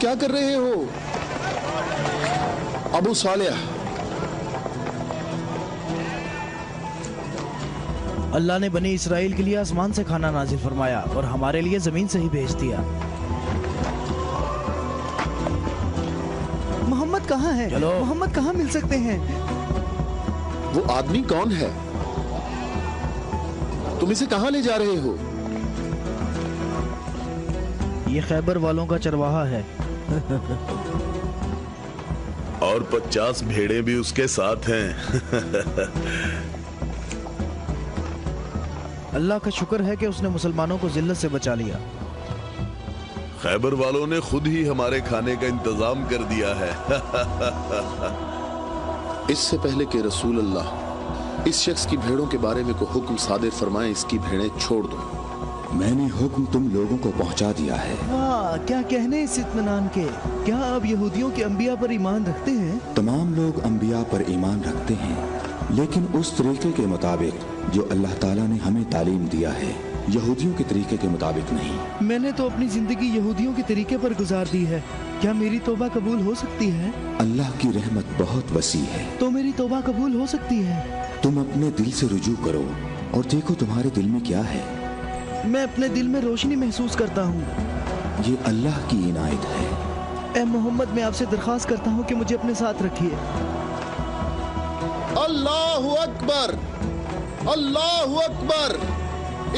क्या कर रहे हो? अबू सालेह, अल्लाह ने बनी इसराइल के लिए आसमान से खाना नाजिल फरमाया और हमारे लिए जमीन से ही भेज दिया। मोहम्मद कहाँ है? मोहम्मद कहाँ मिल सकते हैं? वो आदमी कौन है? तुम इसे कहाँ ले जा रहे हो? ये खैबर वालों का चरवाहा है। और 50 भेड़ें भी उसके साथ हैं। अल्लाह का शुक्र है कि उसने मुसलमानों को जिल्लत से बचा लिया। खैबर वालों ने खुद ही हमारे खाने का इंतजाम कर दिया है। इससे पहले कि रसूल अल्लाह इस शख्स की भेड़ों के बारे में को हुक्म सादिर फरमाए, इसकी भेड़ें छोड़ दो। मैंने हुक्म तुम लोगों को पहुंचा दिया है। वाह, क्या कहने इस इत्मीनान के। क्या आप यहूदियों के अंबिया पर ईमान रखते हैं? तमाम लोग अंबिया पर ईमान रखते हैं, लेकिन उस तरीके के मुताबिक जो अल्लाह ताला ने हमें तालीम दिया है, यहूदियों के तरीके के मुताबिक नहीं। मैंने तो अपनी जिंदगी यहूदियों के तरीके पर गुजार दी है। क्या मेरी तौबा कबूल हो सकती है? अल्लाह की रहमत बहुत वसी है। तो मेरी तौबा कबूल हो सकती है? तुम अपने दिल से रुजू करो और देखो तुम्हारे दिल में क्या है। मैं अपने दिल में रोशनी महसूस करता हूँ। ये अल्लाह की इनायत है। ए मोहम्मद, मैं आपसे दरख्वास्त करता हूँ कि मुझे अपने साथ रखिए। अल्लाहु अकबर, अल्लाहु अकबर।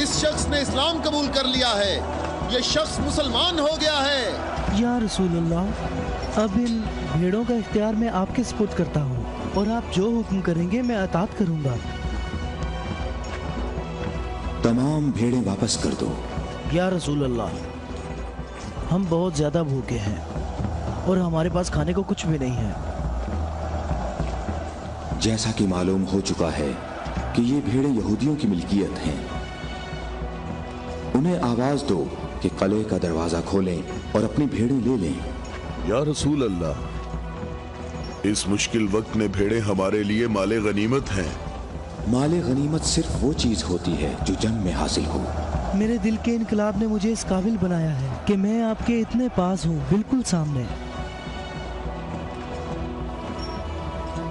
इस शख्स ने इस्लाम कबूल कर लिया है। ये शख्स मुसलमान हो गया है। या रसूलुल्लाह, अब इन भेड़ों का इख्तियार मैं आपके सुपुर्द करता हूँ और आप जो हुक्म करेंगे मैं अतात करूँगा। तमाम भेड़ें वापस कर दो। या रसूल अल्लाह, हम बहुत ज्यादा भूखे हैं और हमारे पास खाने को कुछ भी नहीं है। जैसा कि मालूम हो चुका है कि ये भेड़ें यहूदियों की मिल्कियत हैं, उन्हें आवाज दो कि किले का दरवाजा खोलें और अपनी भेड़ें ले लें। या रसूल अल्लाह, इस मुश्किल वक्त में भेड़ें हमारे लिए माले गनीमत हैं। माले गनीमत सिर्फ वो चीज होती है जो जंग में हासिल हो। मेरे दिल के इनकलाब ने मुझे इस काबिल बनाया है कि मैं आपके इतने पास हूँ, बिल्कुल सामने।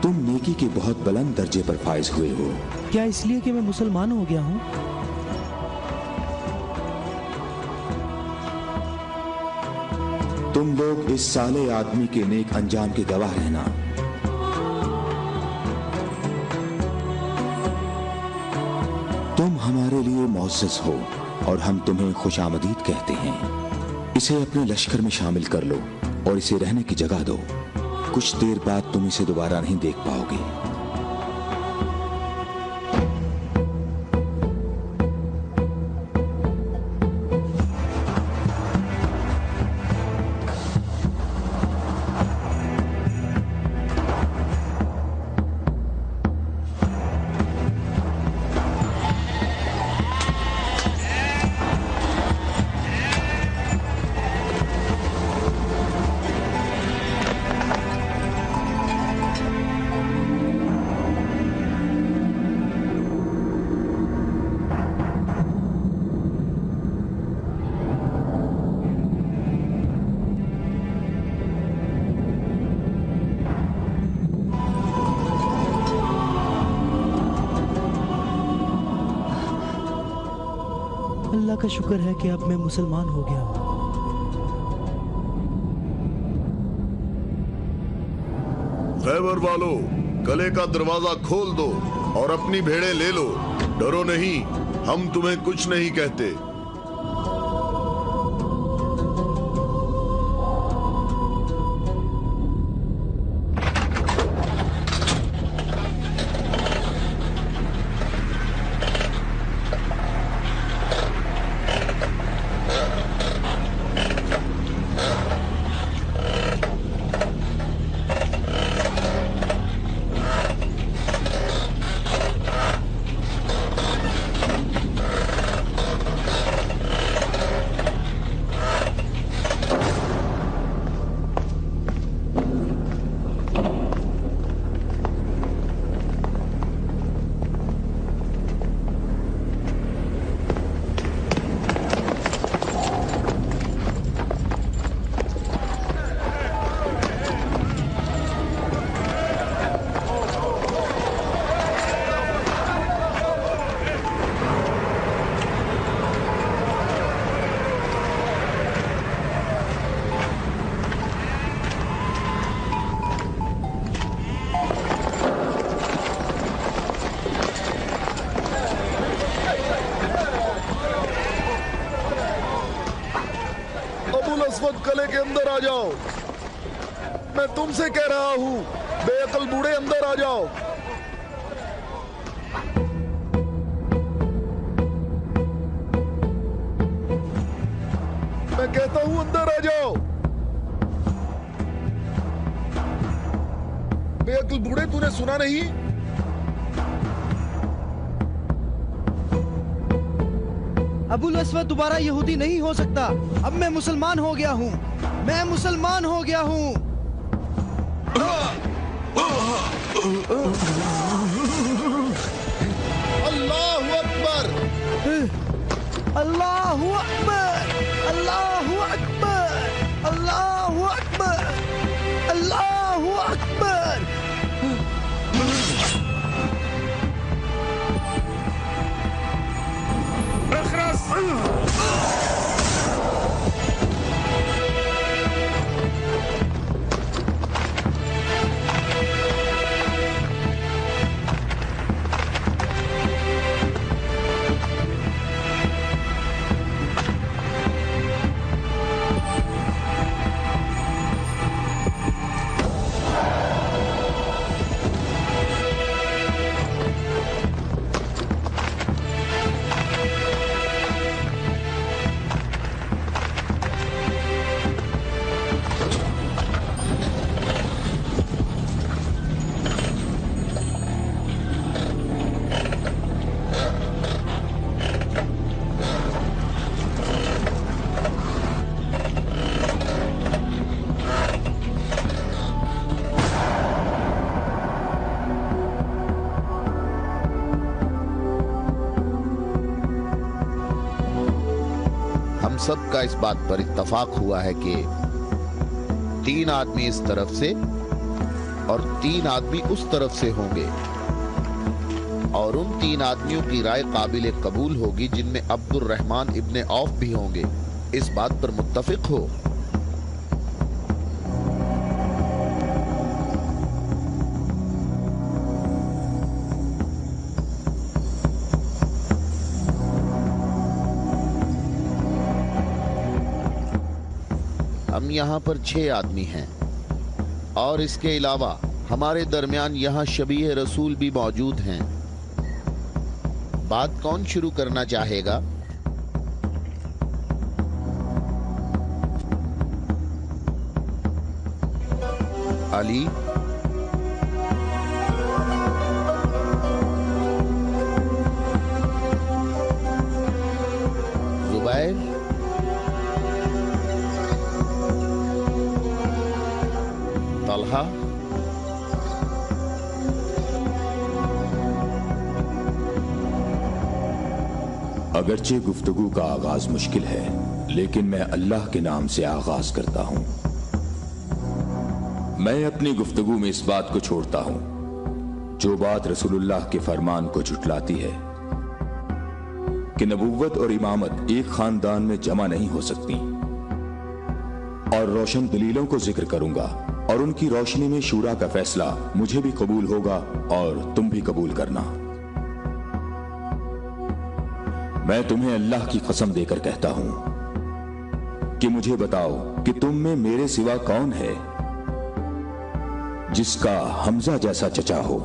तुम नेकी के बहुत बुलंद दर्जे पर फाइज हुए हो। क्या इसलिए कि मैं मुसलमान हो गया हूँ? तुम लोग इस साले आदमी के नेक अंजाम के गवाह रहना। तुम हमारे लिए मुअज़्ज़ज़ हो और हम तुम्हें खुशामदीद कहते हैं। इसे अपने लश्कर में शामिल कर लो और इसे रहने की जगह दो। कुछ देर बाद तुम इसे दोबारा नहीं देख पाओगे। अल्लाह का शुक्र है कि अब मैं मुसलमान हो गया हूँ। खैबर वालों, किले का दरवाजा खोल दो और अपनी भेड़ें ले लो। डरो नहीं, हम तुम्हें कुछ नहीं कहते। वक्त कले के अंदर आ जाओ। मैं तुमसे कह रहा हूं, बेअकल बूढ़े अंदर आ जाओ। मैं कहता हूं अंदर आ जाओ। बेअकल बूढ़े, तूने सुना नहीं? अबुल अस्वद दोबारा यहूदी नहीं हो सकता। अब मैं मुसलमान हो गया हूँ। मैं मुसलमान हो गया हूँ। अल्लाहु अकबर। अल्लाहु अकबर, अल्लाहु अकबर, अल्लाहु अकबर, अल्लाहु अकबर। सबका इस बात पर इत्तफाक हुआ है कि 3 आदमी इस तरफ से और 3 आदमी उस तरफ से होंगे, और उन 3 आदमियों की राय काबिल कबूल होगी जिनमें अब्दुल रहमान इब्ने औफ भी होंगे। इस बात पर मुत्तफिक हो? हम यहाँ पर 6 आदमी हैं, और इसके अलावा हमारे दरमियान यहाँ शबीह रसूल भी मौजूद हैं। बात कौन शुरू करना चाहेगा? अली? जुबैर? तलहा? अगरचे गुफ्तगू का आगाज मुश्किल है, लेकिन मैं अल्लाह के नाम से आगाज करता हूं। मैं अपनी गुफ्तगू में इस बात को छोड़ता हूं जो बात रसूलुल्लाह के फरमान को झुटलाती है कि नबुव्वत और इमामत एक खानदान में जमा नहीं हो सकती, और रोशन दलीलों को जिक्र करूंगा, और उनकी रोशनी में शूरा का फैसला मुझे भी कबूल होगा और तुम भी कबूल करना। मैं तुम्हें अल्लाह की कसम देकर कहता हूं कि मुझे बताओ कि तुम में मेरे सिवा कौन है जिसका हमजा जैसा चचा हो,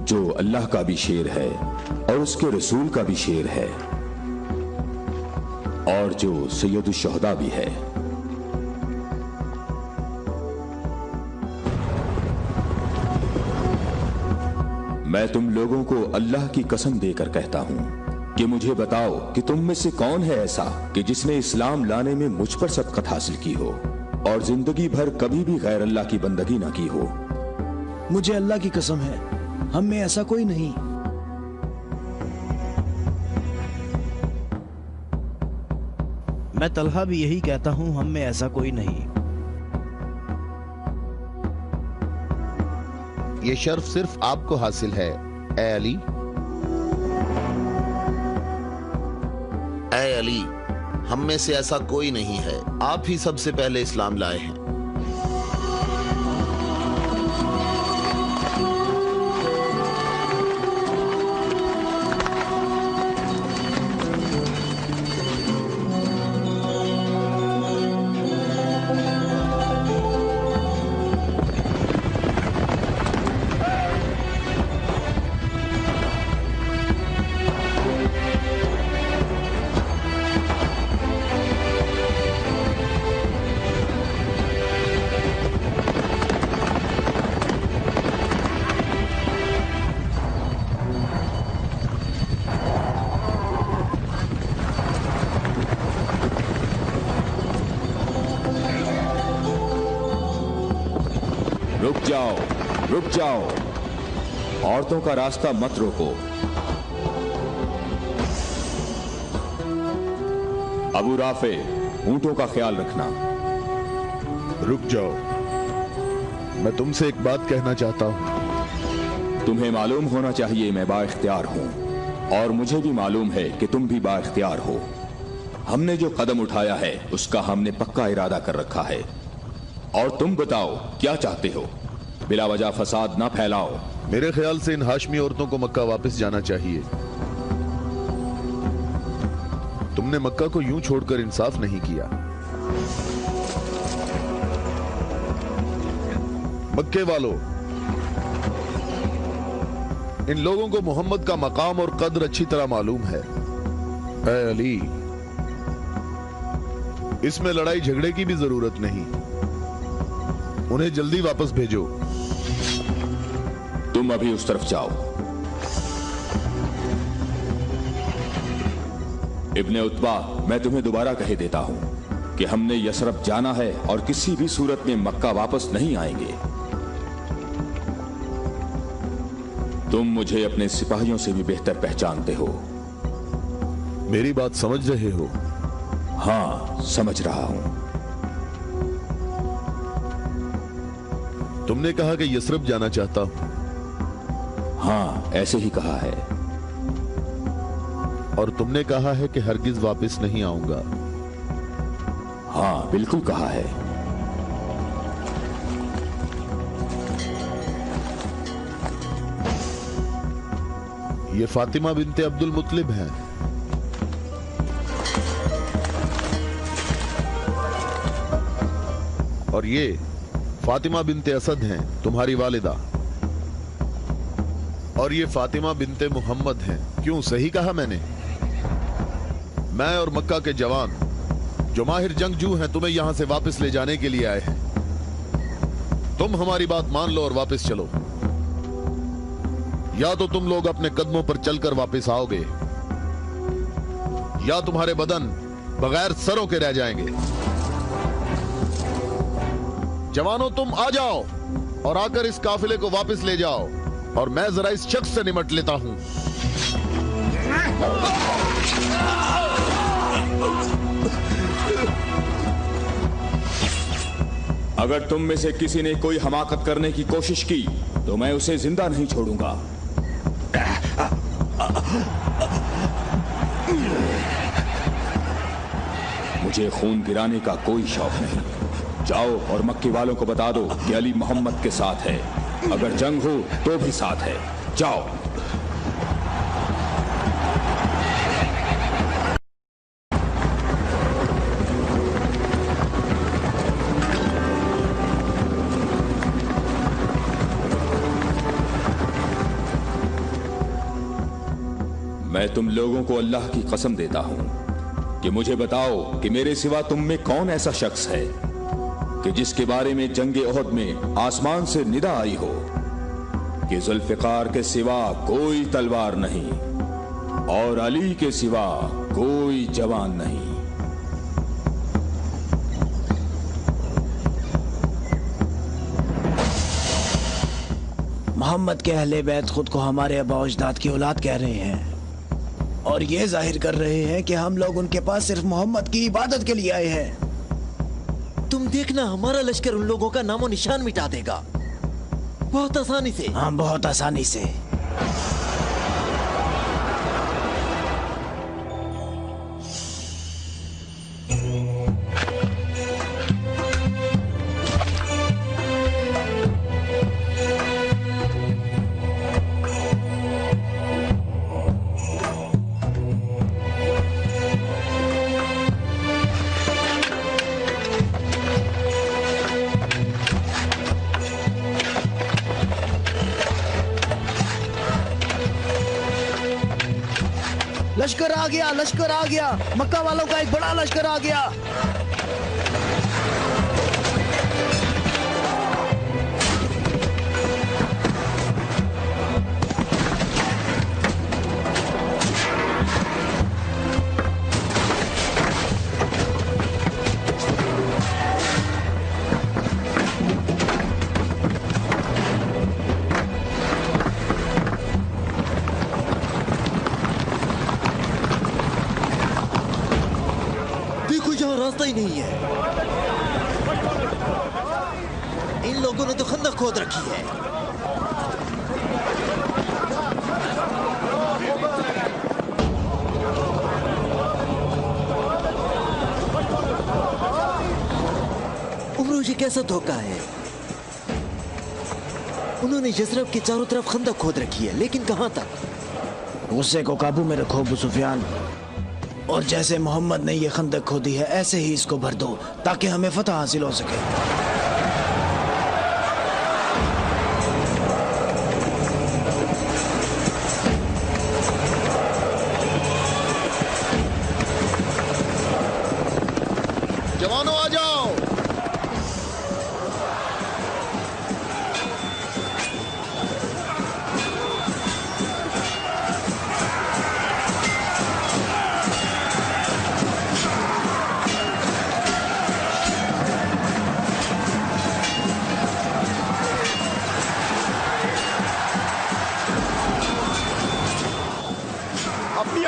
जो अल्लाह का भी शेर है और उसके रसूल का भी शेर है, और जो सैयदुश शुहदा भी है। मैं तुम लोगों को अल्लाह की कसम देकर कहता हूं कि मुझे बताओ कि तुम में से कौन है ऐसा कि जिसने इस्लाम लाने में मुझ पर सबकत हासिल की हो और जिंदगी भर कभी भी गैर अल्लाह की बंदगी ना की हो। मुझे अल्लाह की कसम है, हम में ऐसा कोई नहीं। मैं तलहा भी यही कहता हूं, हम में ऐसा कोई नहीं। ये शर्फ सिर्फ आपको हासिल है, ए अली। ए अली, हम में से ऐसा कोई नहीं है, आप ही सबसे पहले इस्लाम लाए हैं। जाओ, रुक जाओ। औरतों का रास्ता मत रोको। अबू राफे, ऊंटों का ख्याल रखना। रुक जाओ, मैं तुमसे एक बात कहना चाहता हूं। तुम्हें मालूम होना चाहिए मैं बाइख्तियार हूं, और मुझे भी मालूम है कि तुम भी बाइख्तियार हो। हमने जो कदम उठाया है उसका हमने पक्का इरादा कर रखा है। और तुम बताओ क्या चाहते हो? बिला वजह फसाद ना फैलाओ। मेरे ख्याल से इन हाशमी औरतों को मक्का वापस जाना चाहिए। तुमने मक्का को यूं छोड़कर इंसाफ नहीं किया। मक्के वालों, इन लोगों को मोहम्मद का मकाम और कद्र अच्छी तरह मालूम है। ऐ अली, इसमें लड़ाई झगड़े की भी जरूरत नहीं। उन्हें जल्दी वापस भेजो। तुम अभी उस तरफ जाओ। इब्ने उतबा, मैं तुम्हें दोबारा कह देता हूं कि हमने यसरब जाना है और किसी भी सूरत में मक्का वापस नहीं आएंगे। तुम मुझे अपने सिपाहियों से भी बेहतर पहचानते हो। मेरी बात समझ रहे हो? हां, समझ रहा हूं। तुमने कहा कि यसरब जाना चाहता हूं। हां, ऐसे ही कहा है। और तुमने कहा है कि हरगिज वापस नहीं आऊंगा। हां, बिल्कुल कहा है। ये फातिमा बिनते अब्दुल मुत्तलिब हैं। और ये फातिमा बिनते असद हैं, तुम्हारी वालिदा। और ये फातिमा बिनते मोहम्मद हैं। क्यों, सही कहा मैंने? मैं और मक्का के जवान जो माहिर जंगजू हैं तुम्हें यहां से वापस ले जाने के लिए आए हैं। तुम हमारी बात मान लो और वापस चलो। या तो तुम लोग अपने कदमों पर चलकर वापस आओगे, या तुम्हारे बदन बगैर सरों के रह जाएंगे। जवानों, तुम आ जाओ और आकर इस काफिले को वापस ले जाओ, और मैं जरा इस शख्स से निमट लेता हूं। अगर तुम में से किसी ने कोई हमाकत करने की कोशिश की तो मैं उसे जिंदा नहीं छोड़ूंगा। मुझे खून गिराने का कोई शौक नहीं। जाओ और मक्के वालों को बता दो कि अली मोहम्मद के साथ है। अगर जंग हो तो भी साथ है। जाओ। मैं तुम लोगों को अल्लाह की कसम देता हूं कि मुझे बताओ कि मेरे सिवा तुम में कौन ऐसा शख्स है कि जिसके बारे में जंगे ओहद में आसमान से निदा आई हो कि जुल्फिकार के सिवा कोई तलवार नहीं और अली के सिवा कोई जवान नहीं। मोहम्मद के अहले बैत खुद को हमारे आबा अजदाद की औलाद कह रहे हैं और ये जाहिर कर रहे हैं कि हम लोग उनके पास सिर्फ मोहम्मद की इबादत के लिए आए हैं। तुम देखना, हमारा लश्कर उन लोगों का नामो निशान मिटा देगा, बहुत आसानी से। हाँ, बहुत आसानी से। लश्कर आ गया, लश्कर आ गया। मक्का वालों का एक बड़ा लश्कर आ गया। راستہ ہی نہیں ہے. ان لوگوں نے تو خندق کھود رکھی ہے. عمرو یہ کیسا دھوکہ ہے؟ انہوں نے یثرب کے چاروں طرف خندق کھود رکھی ہے، لیکن کہاں تک؟ غصے کو قابو میں رکھو ابو سفیان، اور جیسے محمد نے یہ خندق کھودی ہے ایسے ہی اس کو بھر دو تاکہ ہمیں فتح حاصل ہو سکے. جوانوں آ جاؤ.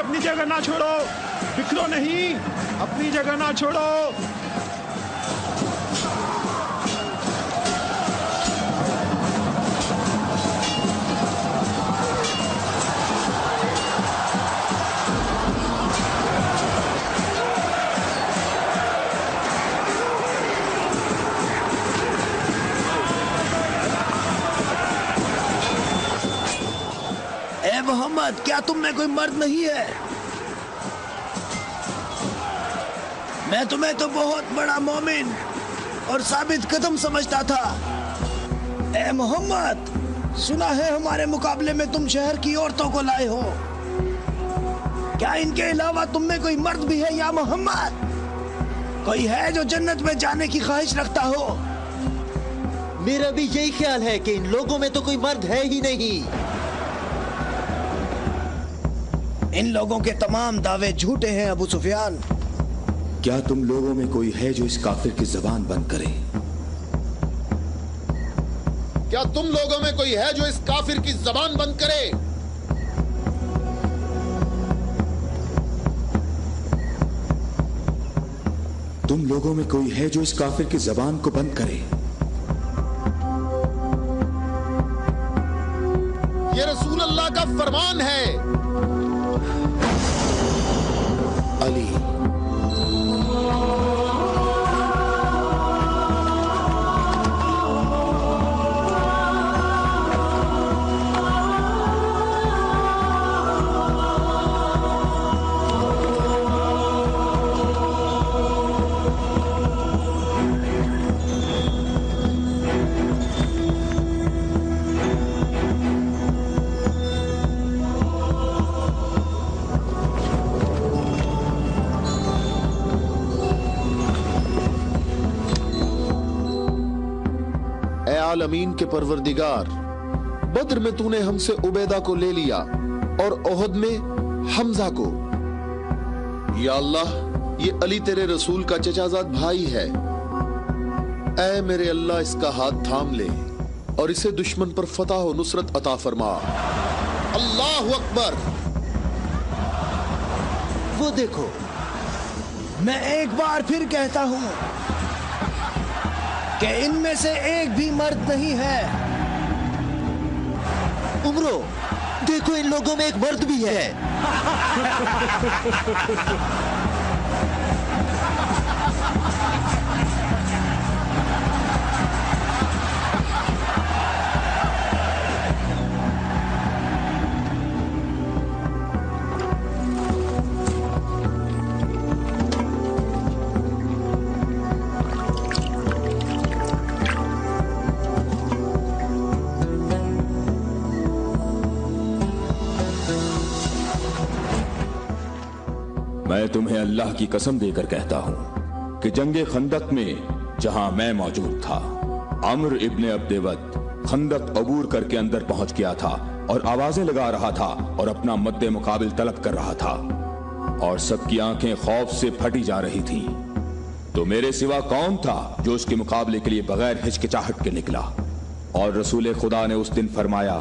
اپنی جگہ نہ چھوڑو، بکھرو نہیں، اپنی جگہ نہ چھوڑو. اے محمد، کیا تم میں کوئی مرد نہیں ہے؟ میں تمہیں تو بہت بڑا مومن اور ثابت قدم سمجھتا تھا. اے محمد، سنا ہے ہمارے مقابلے میں تم شہر کی عورتوں کو لائے ہو. کیا ان کے علاوہ تم میں کوئی مرد بھی ہے یا محمد؟ کوئی ہے جو جنت میں جانے کی خواہش رکھتا ہو؟ میرا بھی یہی خیال ہے کہ ان لوگوں میں تو کوئی مرد ہے ہی نہیں. ان لوگوں کے تمام دعوے جھوٹے ہیں ابو سفیان. کیا تم لوگوں میں کوئی ہے جو اس کافر کی زبان بند کرے؟ کیا تم لوگوں میں کوئی ہے جو اس کافر کی زبان بند کرے؟ تم لوگوں میں کوئی ہے جو اس کافر کی زبان کو بند کرے؟ یہ رسول اللہ کا فرمان ہے. علی. عالمین کے پروردگار، بدر میں تو نے ہم سے عبیدہ کو لے لیا اور احد میں حمزہ کو. یا اللہ، یہ علی تیرے رسول کا چچا زاد بھائی ہے. اے میرے اللہ، اس کا ہاتھ تھام لے اور اسے دشمن پر فتح و نصرت عطا فرما. اللہ اکبر. وہ دیکھو. میں ایک بار پھر کہتا ہوں کہ ان میں سے ایک بھی مرد نہیں ہے. عمرو، دیکھو ان لوگوں میں ایک مرد بھی ہے. میں تمہیں اللہ کی قسم دے کر کہتا ہوں کہ جنگ خندق میں جہاں میں موجود تھا، عمرو ابن عبد ود خندق عبور کر کے اندر پہنچ گیا تھا اور آوازیں لگا رہا تھا اور اپنا مد مقابل طلب کر رہا تھا، اور سب کی آنکھیں خوف سے پھٹی جا رہی تھی. تو میرے سوا کون تھا جو اس کے مقابلے کے لیے بغیر ہچکچاہٹ کے نکلا؟ اور رسول خدا نے اس دن فرمایا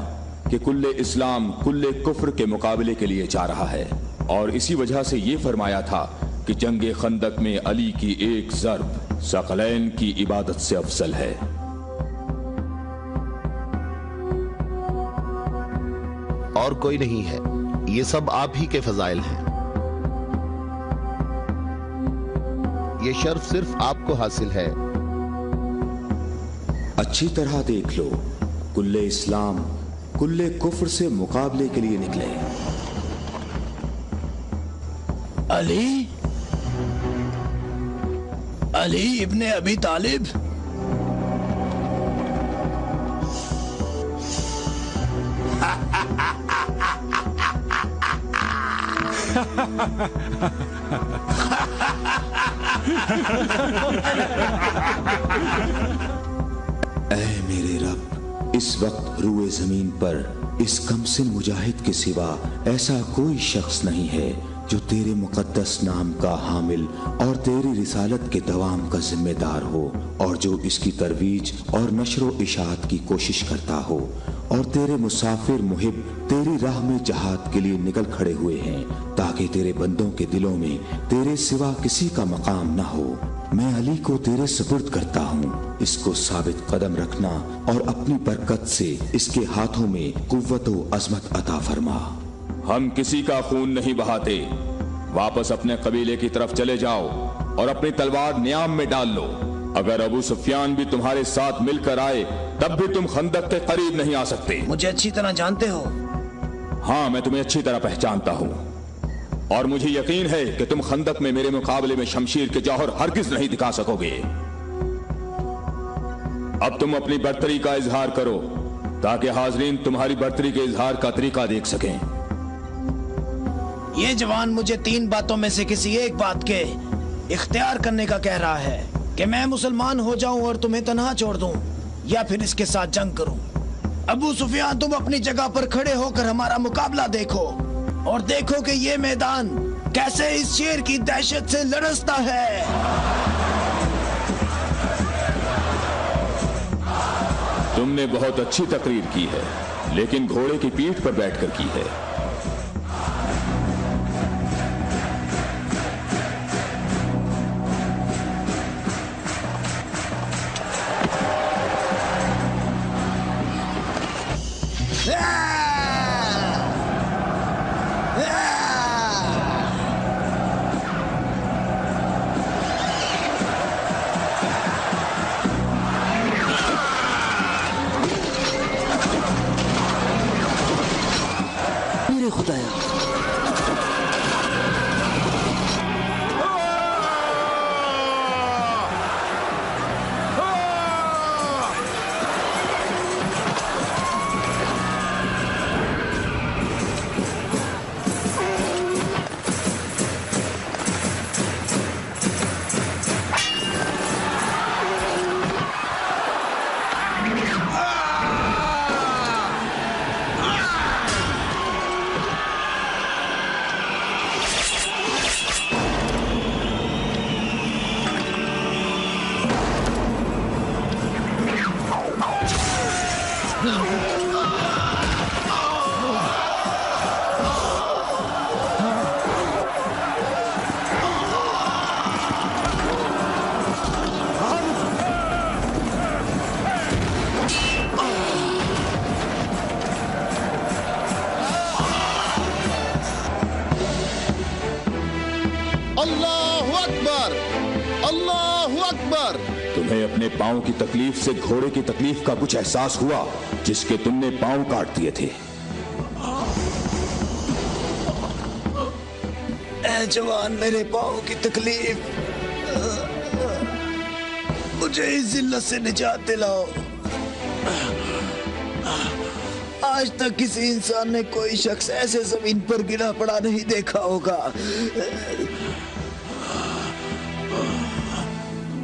کہ کل اسلام کل کفر کے مقابلے کے لیے جا رہا ہے، اور اسی وجہ سے یہ فرمایا تھا کہ कि जंगे खंदक में अली की एक ज़र्ब सकलैन की इबादत से अफजल है। और कोई नहीं है, ये सब आप ही के फजाइल हैं। ये शर्फ सिर्फ आपको हासिल है। अच्छी तरह देख लो, कुल्ले इस्लाम कुल्ले कुफ्र से मुकाबले के लिए निकले। अली, अली इब्ने अबी तालिब। ऐ मेरे रब, इस वक्त रुए जमीन पर इस कमसिन मुजाहिद के सिवा ऐसा कोई शख्स नहीं है जो तेरे मुकद्दस नाम का हामिल और तेरी रिसालत के दवाम का जिम्मेदार हो, और जो इसकी तरवीज और नशर इशात की कोशिश करता हो, और तेरे मुसाफिर मुहिब तेरी राह में जहाद के लिए निकल खड़े हुए हैं, ताकि तेरे बंदों के दिलों में तेरे सिवा किसी का मकाम न हो। मैं अली को तेरे सुपुर्द करता हूँ, इसको साबित कदम रखना और अपनी बरकत से इसके हाथों में कुव्वत व अजमत अता फरमा। हम किसी का खून नहीं बहाते, वापस अपने कबीले की तरफ चले जाओ और अपनी तलवार नियाम में डाल लो। अगर अबू सुफियान भी तुम्हारे साथ मिलकर आए तब भी तुम खंदक के करीब नहीं आ सकते। मुझे अच्छी तरह जानते हो? हाँ, मैं तुम्हें अच्छी तरह पहचानता हूँ, और मुझे यकीन है कि तुम खंदक में मेरे मुकाबले में शमशीर के जौहर हरगिज नहीं दिखा सकोगे। अब तुम अपनी बर्तरी का इजहार करो, ताकि हाजरीन तुम्हारी बर्तरी के इजहार का तरीका देख सकें। ये जवान मुझे 3 बातों में से किसी एक बात के इख्तियार करने का कह रहा है, कि मैं मुसलमान हो जाऊं और तुम्हें तन्हा छोड़ दूं, या फिर इसके साथ जंग करूं। अबू सुफियान, तुम अपनी जगह पर खड़े होकर हमारा मुकाबला देखो, और देखो कि ये मैदान कैसे इस शेर की दहशत से लरसता है। तुमने बहुत अच्छी तकरीर की है, लेकिन घोड़े की पीठ पर बैठकर की है। अल्लाहु अकबर, अल्लाहु अकबर। तुम्हें अपने पांव की तकलीफ से घोड़े की तकलीफ का कुछ एहसास हुआ, जिसके तुमने पांव काट दिए थे। ऐ जवान, मेरे पांव की तकलीफ, मुझे इस जिल्लत से निजात दिलाओ। आज तक किसी इंसान ने कोई शख्स ऐसे जमीन पर गिरा पड़ा नहीं देखा होगा,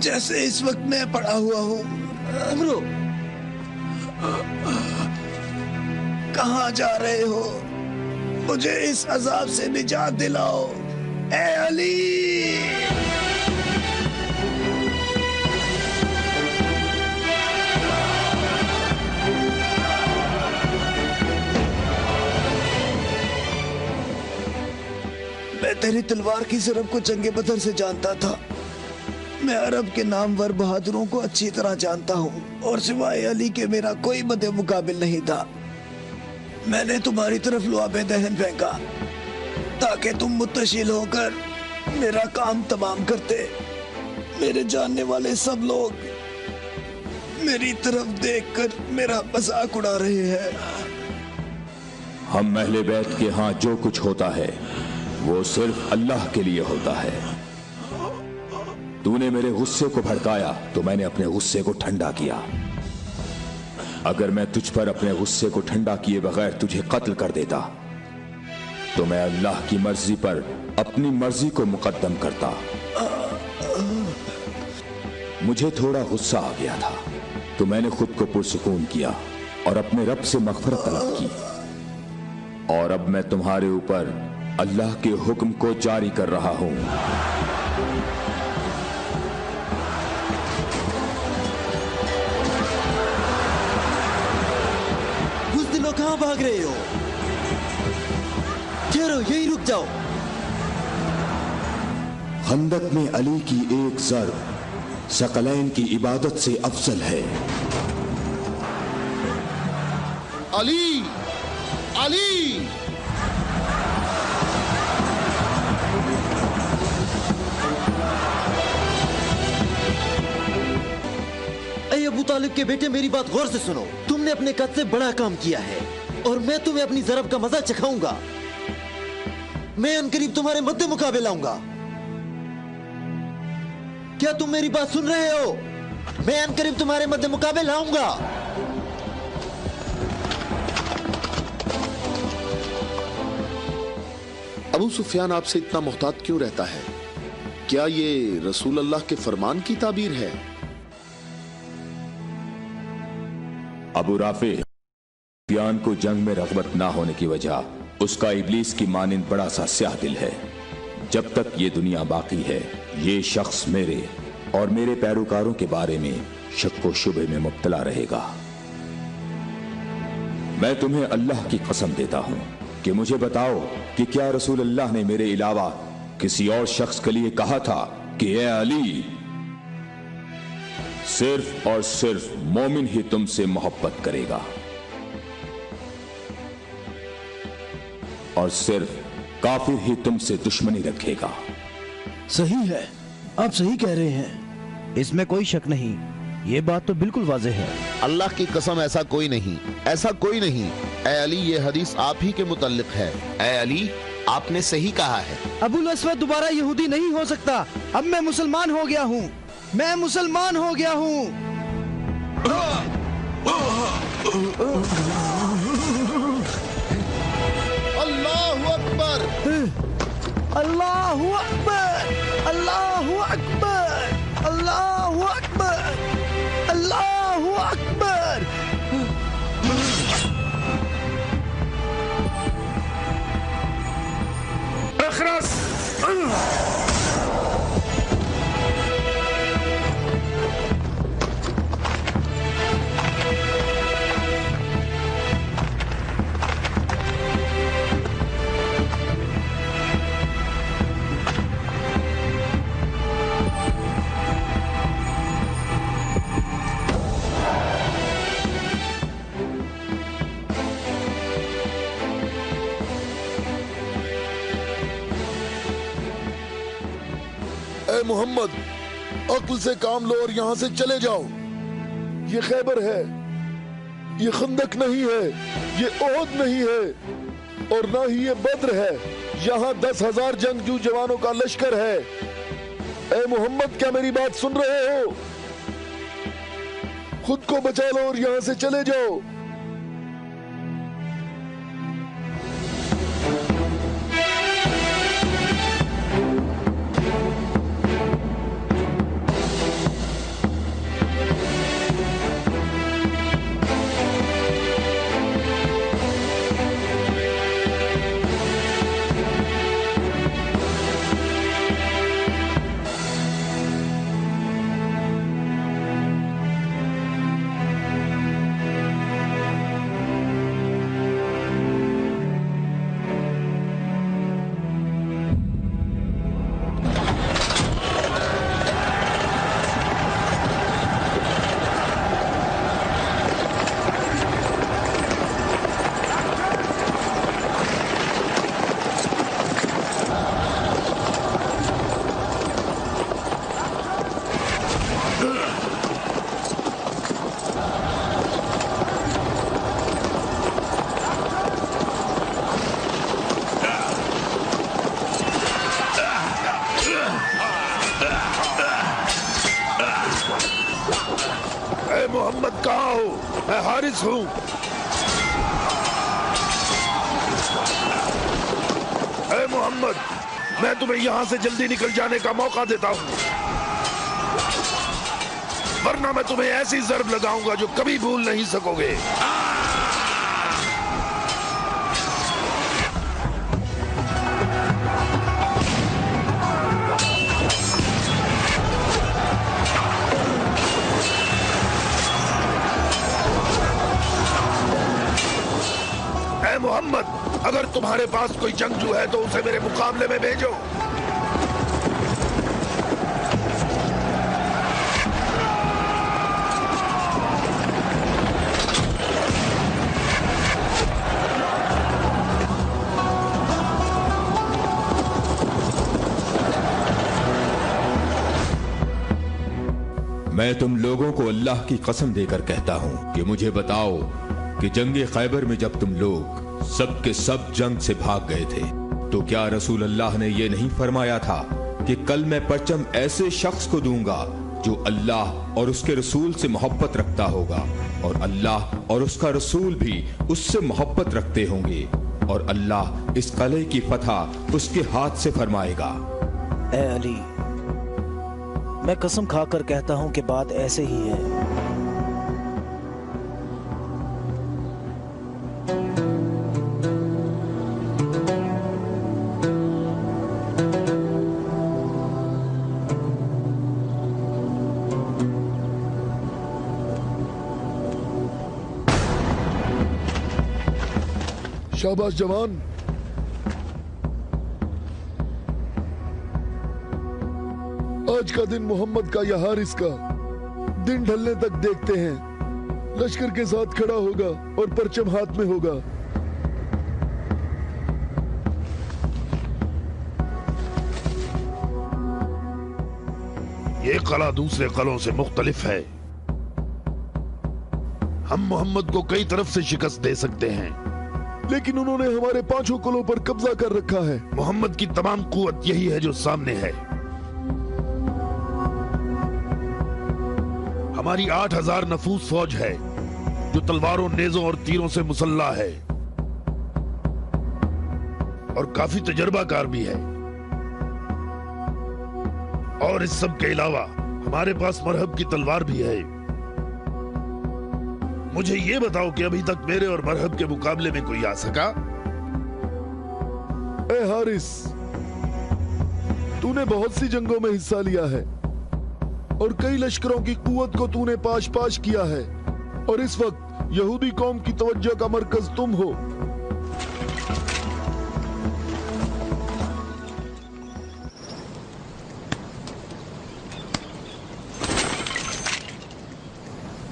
जैसे इस वक्त मैं पड़ा हुआ हूँ। अमरो, कहाँ जा रहे हो? मुझे इस अजाब से निजात दिलाओ, ए अली। मैं तेरी तलवार की ज़रब को जंगे बदर से जानता था। मैं अरब के नामवर बहादुरों को अच्छी तरह जानता हूँ और सिवाय अली के मेरा कोई मद्दे मुकाबिल नहीं था। मैंने तुम्हारी तरफ लुआबे दहन फेंका ताकि तुम मुत्तशिल होकर मेरा काम तमाम करते। मेरे जानने वाले सब लोग मेरी तरफ देखकर मेरा मजाक उड़ा रहे हैं। हम अहले बैत के यहाँ जो कुछ होता है वो सिर्फ अल्लाह के लिए होता है। तूने मेरे गुस्से को भड़काया तो मैंने अपने गुस्से को ठंडा किया। अगर मैं तुझ पर अपने गुस्से को ठंडा किए बगैर तुझे कत्ल कर देता तो मैं अल्लाह की मर्जी पर अपनी मर्जी को मुकद्दम करता। मुझे थोड़ा गुस्सा आ गया था तो मैंने खुद को पुरसुकून किया और अपने रब से मग़फ़िरत तलब की। और अब मैं तुम्हारे ऊपर अल्लाह के हुक्म को जारी कर रहा हूं। बुज़दिलों कहां भाग रहे हो? ठहरो, यहीं रुक जाओ। खंदक में अली की एक ज़र्ब सकलैन की इबादत से अफजल है। अली, अली! ऐ अबू तालिब के बेटे, मेरी बात गौर से सुनो। तुमने अपने कद से बड़ा काम किया है और मैं तुम्हें अपनी ज़रब का मजा चखाऊंगा। मैं अनकरीब तुम्हारे मद्दे मुकाबले लाऊंगा। क्या तुम मेरी बात सुन रहे हो? मैं अनकरीब तुम्हारे मद्दे मुकाबले लाऊंगा। अबू सुफियान आपसे इतना मुहतात क्यों रहता है? क्या ये रसूल अल्लाह के फरमान की ताबीर है? अबू राफे, सुफियान को जंग में रग़बत ना होने की वजह उसका इब्लीस की मानिंद बड़ा सा स्याह दिल है। जब तक ये दुनिया बाकी है ये शख्स मेरे और मेरे पैरोकारों के बारे में शक व शुबे में मुब्तला रहेगा। मैं तुम्हें अल्लाह की कसम देता हूं कि मुझे बताओ कि क्या रसूल अल्लाह ने मेरे अलावा किसी और शख्स के लिए कहा था कि ए अली, सिर्फ और सिर्फ मोमिन ही तुमसे मोहब्बत करेगा और सिर्फ काफिर ही तुमसे दुश्मनी रखेगा। सही है, आप सही कह रहे हैं, इसमें कोई शक नहीं। ये बात तो बिल्कुल वाज़ेह है। अल्लाह की कसम, ऐसा कोई नहीं, ऐसा कोई नहीं। ए अली, ये हदीस आप ही के मुतल्लिक है। ए अली, आपने सही कहा है। अबुल अस्वद दोबारा यहूदी नहीं हो सकता। अब मैं मुसलमान हो गया हूँ, मैं मुसलमान हो गया हूँ। अल्लाहु अकबर, अल्लाहु अकबर, अल्लाहु अकबर, अल्लाहु अकबर, अल्लाहु अकबर। ए मोहम्मद, अक्ल से काम लो और यहाँ से चले जाओ। ये खैबर है, ये खंदक नहीं है, ये ओहद नहीं है और ना ही ये बद्र है। यहाँ 10,000 जंगजू जवानों का लश्कर है। ए मोहम्मद, क्या मेरी बात सुन रहे हो? खुद को बचा लो और यहाँ से चले जाओ। कहाँ हो? मैं हारिस हूँ। ऐ मोहम्मद, मैं तुम्हें यहाँ से जल्दी निकल जाने का मौका देता हूँ, वरना मैं तुम्हें ऐसी ज़र्ब लगाऊंगा जो कभी भूल नहीं सकोगे। ऐ मोहम्मद, अगर तुम्हारे पास कोई जंगजू है तो उसे मेरे मुकाबले में भेजो। मैं तुम लोगों को अल्लाह की कसम देकर कहता हूं कि मुझे बताओ कि जंगे खैबर में जब तुम लोग सब के सब जंग से भाग गए थे तो क्या रसूल अल्लाह ने ये नहीं फरमाया था कि कल मैं परचम ऐसे शख्स को दूंगा जो अल्लाह और उसके रसूल से मोहब्बत रखता होगा और अल्लाह और उसका रसूल भी उससे मोहब्बत रखते होंगे और अल्लाह इस कले की फतह उसके हाथ से फरमाएगा। ऐ अली, मैं कसम खाकर कहता हूं कि बात ऐसे ही है। शाबाश जवान। आज का दिन मोहम्मद का या हारिस का दिन ढलने तक देखते हैं। लश्कर के साथ खड़ा होगा और परचम हाथ में होगा। ये कला दूसरे कलों से मुख्तलिफ है। हम मोहम्मद को कई तरफ से शिकस्त दे सकते हैं, लेकिन उन्होंने हमारे 5 कलों पर कब्जा कर रखा है। मोहम्मद की तमाम कुव्वत यही है जो सामने है। हमारी 8000 नफूस फौज है जो तलवारों, नेज़ों और तीरों से मुसल्ला है और काफी तजर्बाकार भी है। और इस सब के अलावा हमारे पास मरहब की तलवार भी है। मुझे ये बताओ कि अभी तक मेरे और मरहब के मुकाबले में कोई आ सका? ए हारिस, तूने बहुत सी जंगों में हिस्सा लिया है और कई लश्करों की कुव्वत को तूने पाश पाश किया है और इस वक्त यहूदी कौम की तवज्जो का मरकज तुम हो।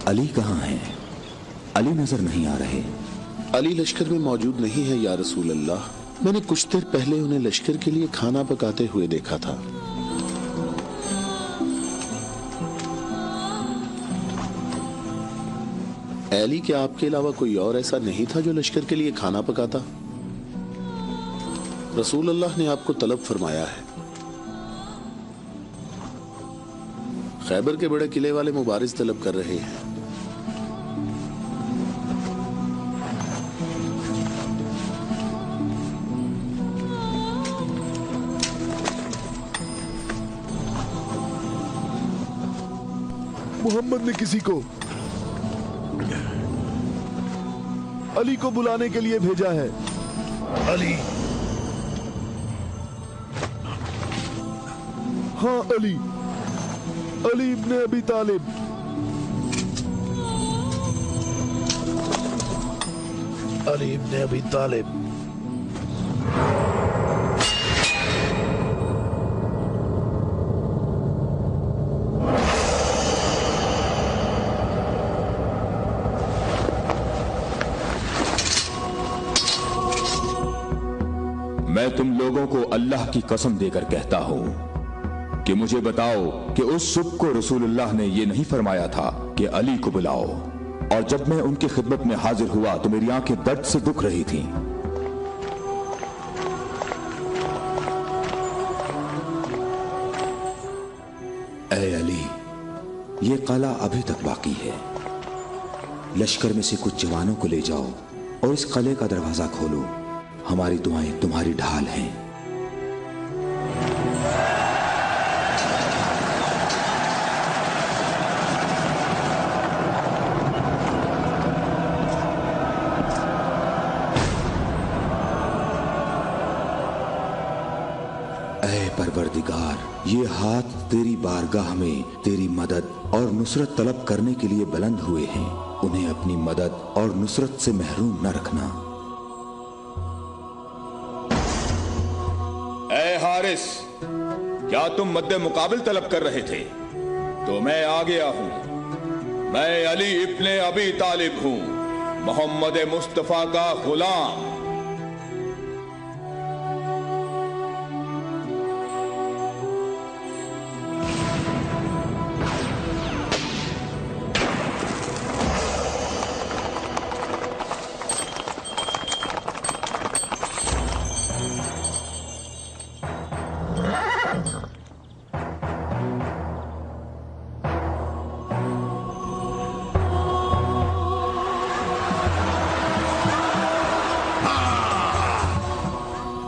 अली कहाँ हैं? अली नजर नहीं आ रहे। अली लश्कर में मौजूद नहीं है या रसूल अल्लाह। मैंने कुछ देर पहले उन्हें लश्कर के लिए खाना पकाते हुए देखा था। अली, क्या आपके अलावा कोई और ऐसा नहीं था जो लश्कर के लिए खाना पकाता? रसूल अल्लाह ने आपको तलब फरमाया है। खैबर के बड़े किले वाले मुबारिज तलब कर रहे हैं। मोहम्मद ने किसी को अली को बुलाने के लिए भेजा है। अली? हाँ, अली। अली इब्ने अबी तालिब। अली इब्ने अबी तालिब। मैं तुम लोगों को अल्लाह की कसम देकर कहता हूं कि मुझे बताओ कि उस सुबह को रसूलुल्लाह ने यह नहीं फरमाया था कि अली को बुलाओ, और जब मैं उनकी खिदमत में हाजिर हुआ तो मेरी आंखें दर्द से दुख रही थीं। ऐ अली, ये कला अभी तक बाकी है। लश्कर में से कुछ जवानों को ले जाओ और इस किले का दरवाजा खोलो। हमारी दुआएं तुम्हारी ढाल हैं। ऐ परवरदिगार, ये हाथ तेरी बारगाह में तेरी मदद और नुसरत तलब करने के लिए बुलंद हुए हैं। उन्हें अपनी मदद और नुसरत से महरूम न रखना। ऐ हारिस, क्या तुम मद्दे मुकाबिल तलब कर रहे थे? तो मैं आ गया हूं। मैं अली इब्ने अबी तालिब हूं, मोहम्मद मुस्तफा का गुलाम।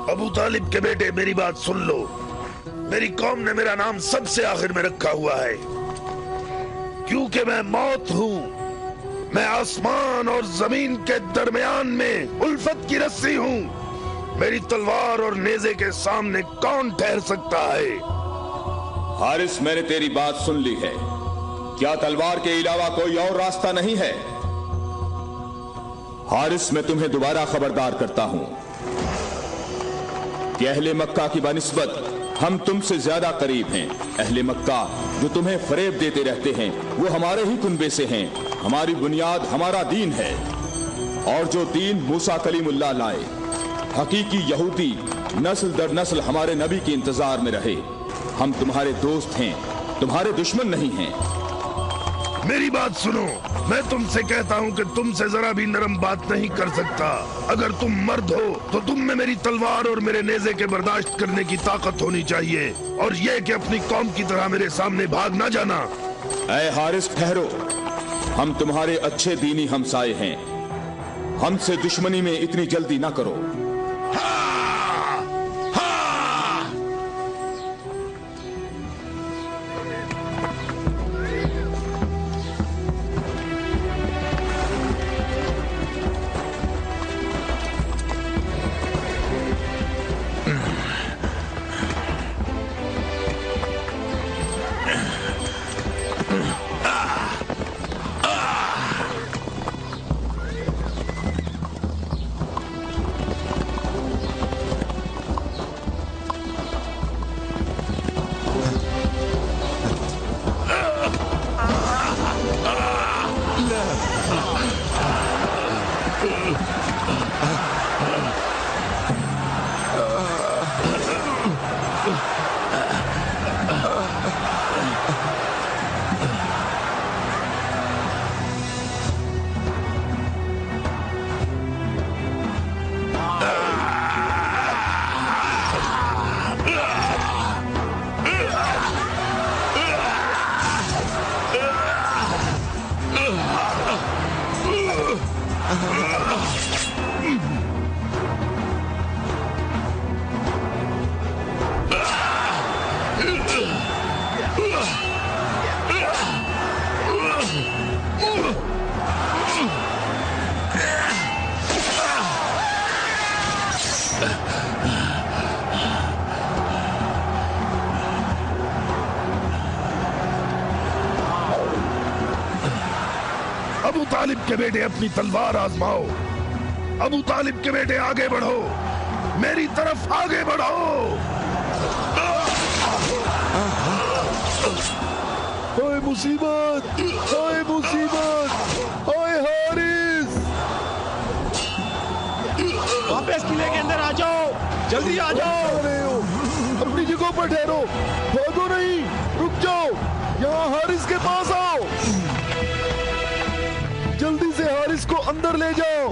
अबू तालिब के बेटे, मेरी बात सुन लो। मेरी कौम ने मेरा नाम सबसे आखिर में रखा हुआ है, क्योंकि मैं मौत हूं। मैं आसमान और जमीन के दरमियान में उल्फत की रस्सी हूं। मेरी तलवार और नेज़े के सामने कौन ठहर सकता है? हारिस, मैंने तेरी बात सुन ली है। क्या तलवार के अलावा कोई और रास्ता नहीं है? हारिस, मैं तुम्हें दोबारा खबरदार करता हूं कि अहले मक्का की बनिस्बत हम तुमसे ज्यादा करीब हैं। अहले मक्का जो तुम्हें फरेब देते रहते हैं, वो हमारे ही कुनबे से हैं। हमारी बुनियाद हमारा दीन है, और जो दीन मूसा कलीमुल्लाह लाए, हकीकी यहूदी नस्ल दर नस्ल हमारे नबी के इंतजार में रहे। हम तुम्हारे दोस्त हैं, तुम्हारे दुश्मन नहीं हैं। मेरी बात सुनो, मैं तुमसे कहता हूं कि तुमसे जरा भी नरम बात नहीं कर सकता। अगर तुम मर्द हो तो तुम में मेरी तलवार और मेरे नेज़े के बर्दाश्त करने की ताकत होनी चाहिए, और यह कि अपनी कौम की तरह मेरे सामने भाग ना जाना। ऐ हारिस, ठहरो। हम तुम्हारे अच्छे दीनी हमसाए हैं। हमसे दुश्मनी में इतनी जल्दी ना करो। अबू तालिब के बेटे, अपनी तलवार आजमाओ। अबू तालिब के बेटे, आगे बढ़ो, मेरी तरफ आगे बढ़ो। ओए मुसीबत, ओए मुसीबत, ओए हारिस। वापस किले के अंदर आ जाओ, जल्दी आ जाओ। अपनी जगह पर ठहरो, भागो नहीं, रुक जाओ। यहाँ हारिस के पास आओ, जल्दी से हारिस को अंदर ले जाओ।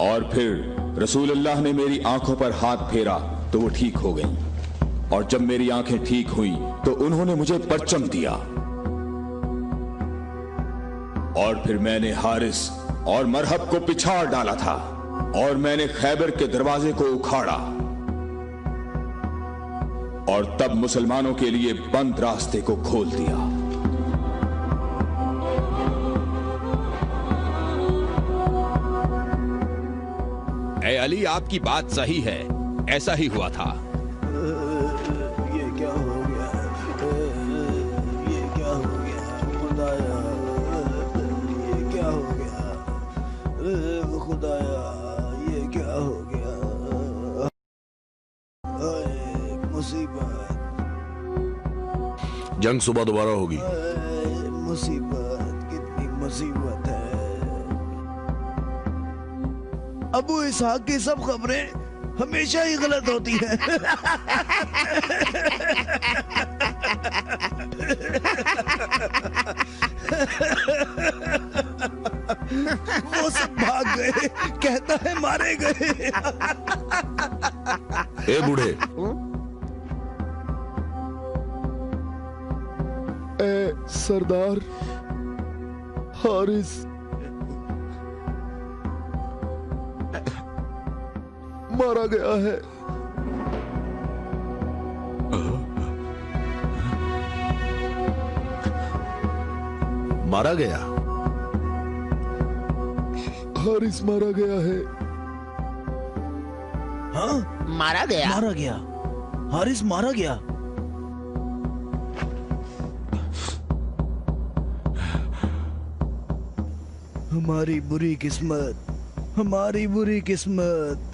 और फिर रसूलुल्लाह ने मेरी आंखों पर हाथ फेरा तो वो ठीक हो गईं। और जब मेरी आंखें ठीक हुई तो उन्होंने मुझे परचम दिया। और फिर मैंने हारिस और मरहब को पिछाड़ डाला था और मैंने खैबर के दरवाजे को उखाड़ा और तब मुसलमानों के लिए बंद रास्ते को खोल दिया। ए अली, आपकी बात सही है, ऐसा ही हुआ था। ये क्या हो गया? ये क्या हो गया खुदाया? ये क्या हो गया खुदाया? ये क्या हो गया? मुसीबत, जंग सुबह दोबारा होगी। मुसीबत, कितनी मुसीबत है। अबू इसहाक की सब खबरें हमेशा ही गलत होती हैं। वो सब भाग गए, कहता है मारे गए। ए बूढ़े, ए सरदार हारिस मारा गया है। मारा गया? हारिस मारा गया है। हाँ, मारा गया? मारा गया, हारिस मारा गया। हमारी बुरी किस्मत, हमारी बुरी किस्मत,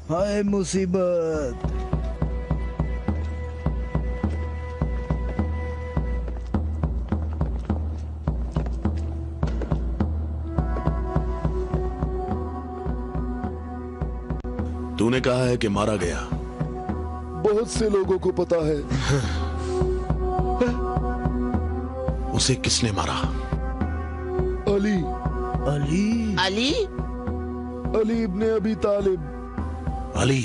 हाय मुसीबत। तूने कहा है कि मारा गया। बहुत से लोगों को पता है। उसे किसने मारा? अली। अली? अली? अली इब्ने अबी तालिब। अली?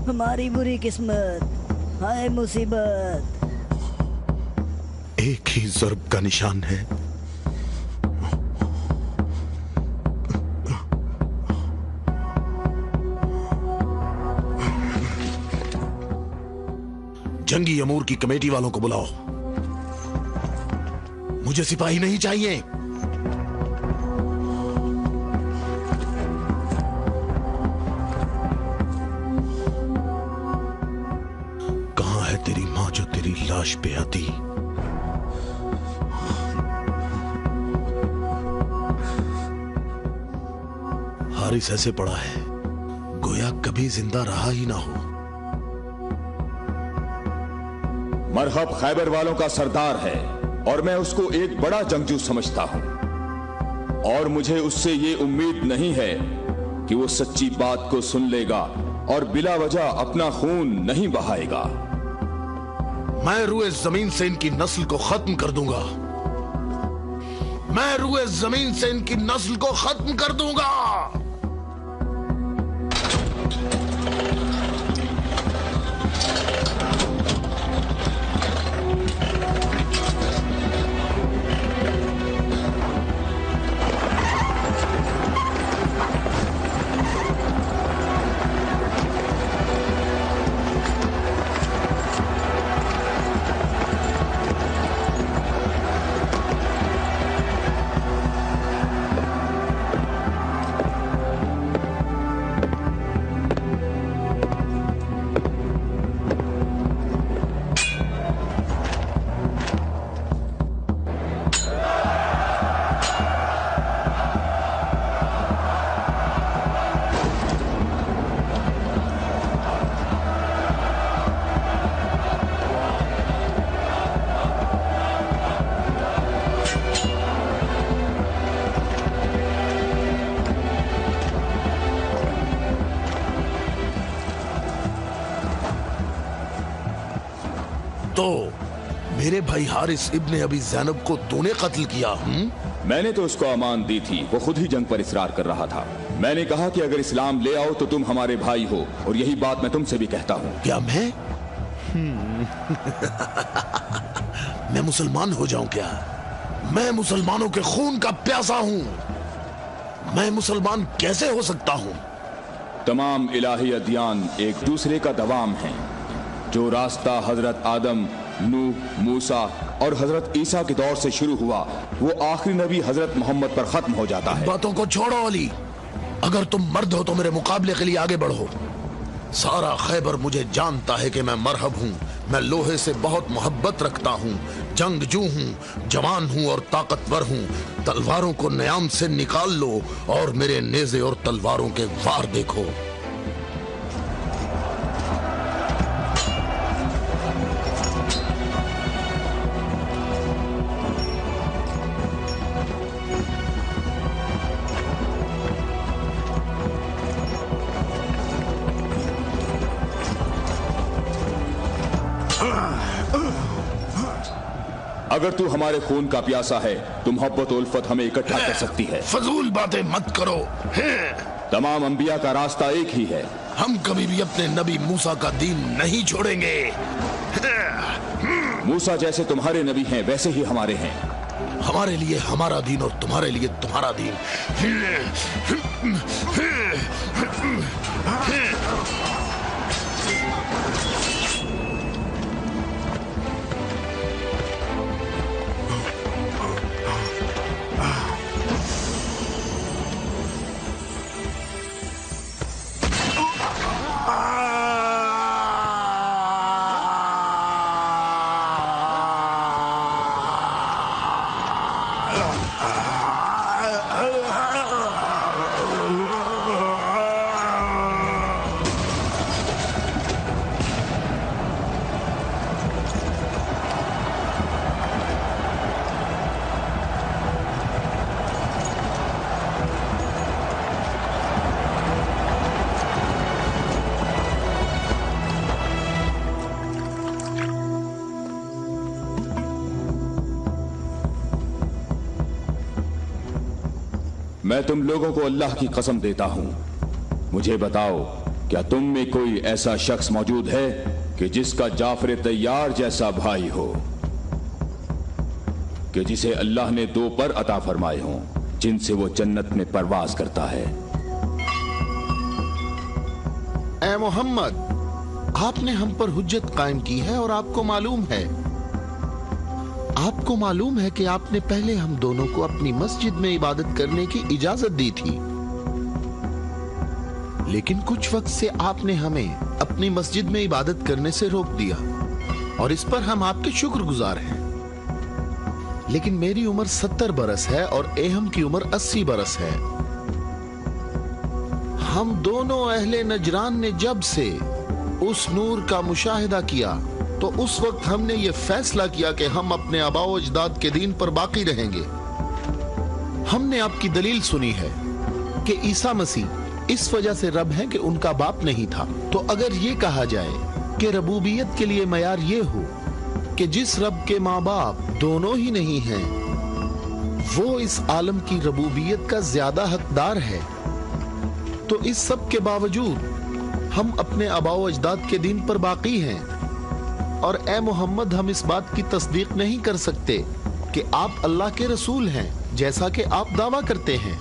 हमारी बुरी किस्मत, हाय मुसीबत। एक ही ज़र्ब का निशान है। जंगी अमूर की कमेटी वालों को बुलाओ। मुझे सिपाही नहीं चाहिए। कहां है तेरी मां जो तेरी लाश पे आती? हारिस ऐसे पड़ा है गोया कभी जिंदा रहा ही ना हो। मरहब खैबर वालों का सरदार है और मैं उसको एक बड़ा जंगजू समझता हूं और मुझे उससे ये उम्मीद नहीं है कि वो सच्ची बात को सुन लेगा और बिला वजह अपना खून नहीं बहाएगा। मैं रुए जमीन से इनकी नस्ल को खत्म कर दूंगा। मैं रुए जमीन से इनकी नस्ल को खत्म कर दूंगा। मेरे भाई हारिस इब्ने अबी ज़ैनब को तूने कत्ल किया? मैंने तो उसको अमान दी थी, वो खुद ही जंग पर इसरार कर रहा था। मैंने कहा कि अगर इस्लाम ले आओ तो तुम हमारे भाई हो, और यही बात मैं तुमसे भी कहता हूँ। क्या मैं मैं मुसलमान हो जाऊं क्या? मैं मुसलमानों के खून का प्यासा हूँ। मैं मुसलमान कैसे हो सकता हूँ? तमाम इलाही अदियान एक दूसरे का दवाम है। जो रास्ता हजरत आदम, नूह, मूसा और हजरत ईसा के दौर से शुरू हुआ, वो आखिरी नबी हजरत मोहम्मद पर खत्म हो जाता है। बातों को छोड़ो अली, अगर तुम मर्द हो तो मेरे मुकाबले के लिए आगे बढ़ो। सारा खैबर मुझे जानता है कि मैं मरहब हूँ। मैं लोहे से बहुत मोहब्बत रखता हूँ, जंगजू हूँ, जवान हूँ और ताकतवर हूँ। तलवारों को न्याम से निकाल लो और मेरे नेज़े और तलवारों के वार देखो। अगर तू हमारे खून का प्यासा है तो मोहब्बत और उल्फत हमें इकट्ठा कर सकती है। फजूल बातें मत करो। तमाम अंबिया का रास्ता एक ही है। हम कभी भी अपने नबी मूसा का दीन नहीं छोड़ेंगे। मूसा जैसे तुम्हारे नबी हैं वैसे ही हमारे हैं। हमारे लिए हमारा दीन और तुम्हारे लिए तुम्हारा दीन। मैं तुम लोगों को अल्लाह की कसम देता हूं, मुझे बताओ क्या तुम में कोई ऐसा शख्स मौजूद है कि जिसका जाफर तैयार जैसा भाई हो, कि जिसे अल्लाह ने 2 पर अता फरमाए हों जिनसे वो जन्नत में परवाज करता है। ए मोहम्मद, आपने हम पर हुज्जत कायम की है और आपको मालूम है कि आपने पहले हम दोनों को अपनी मस्जिद में इबादत करने की इजाजत दी थी, लेकिन कुछ वक्त से आपने हमें अपनी मस्जिद में इबादत करने से रोक दिया और इस पर हम आपके शुक्रगुजार हैं। लेकिन मेरी उम्र 70 बरस है और एहम की उम्र 80 बरस है। हम दोनों अहले नजरान ने जब से उस नूर का मुशाहिदा किया तो उस वक्त हमने ये फैसला किया कि हम अपने आबाओ अजदाद के दीन पर बाकी रहेंगे। हमने आपकी दलील सुनी है कि ईसा मसीह इस वजह से रब है कि उनका बाप नहीं था। तो अगर ये कहा जाए कि रबूबियत के लिए मयार ये हो कि जिस रब के माँ बाप दोनों ही नहीं हैं, वो इस आलम की रबूबियत का ज्यादा हकदार है, तो इस सब के बावजूद हम अपने आबाओ अजदाद के दीन पर बाकी हैं। और ए मोहम्मद, हम इस बात की तस्दीक नहीं कर सकते कि आप अल्लाह के रसूल हैं जैसा कि आप दावा करते हैं।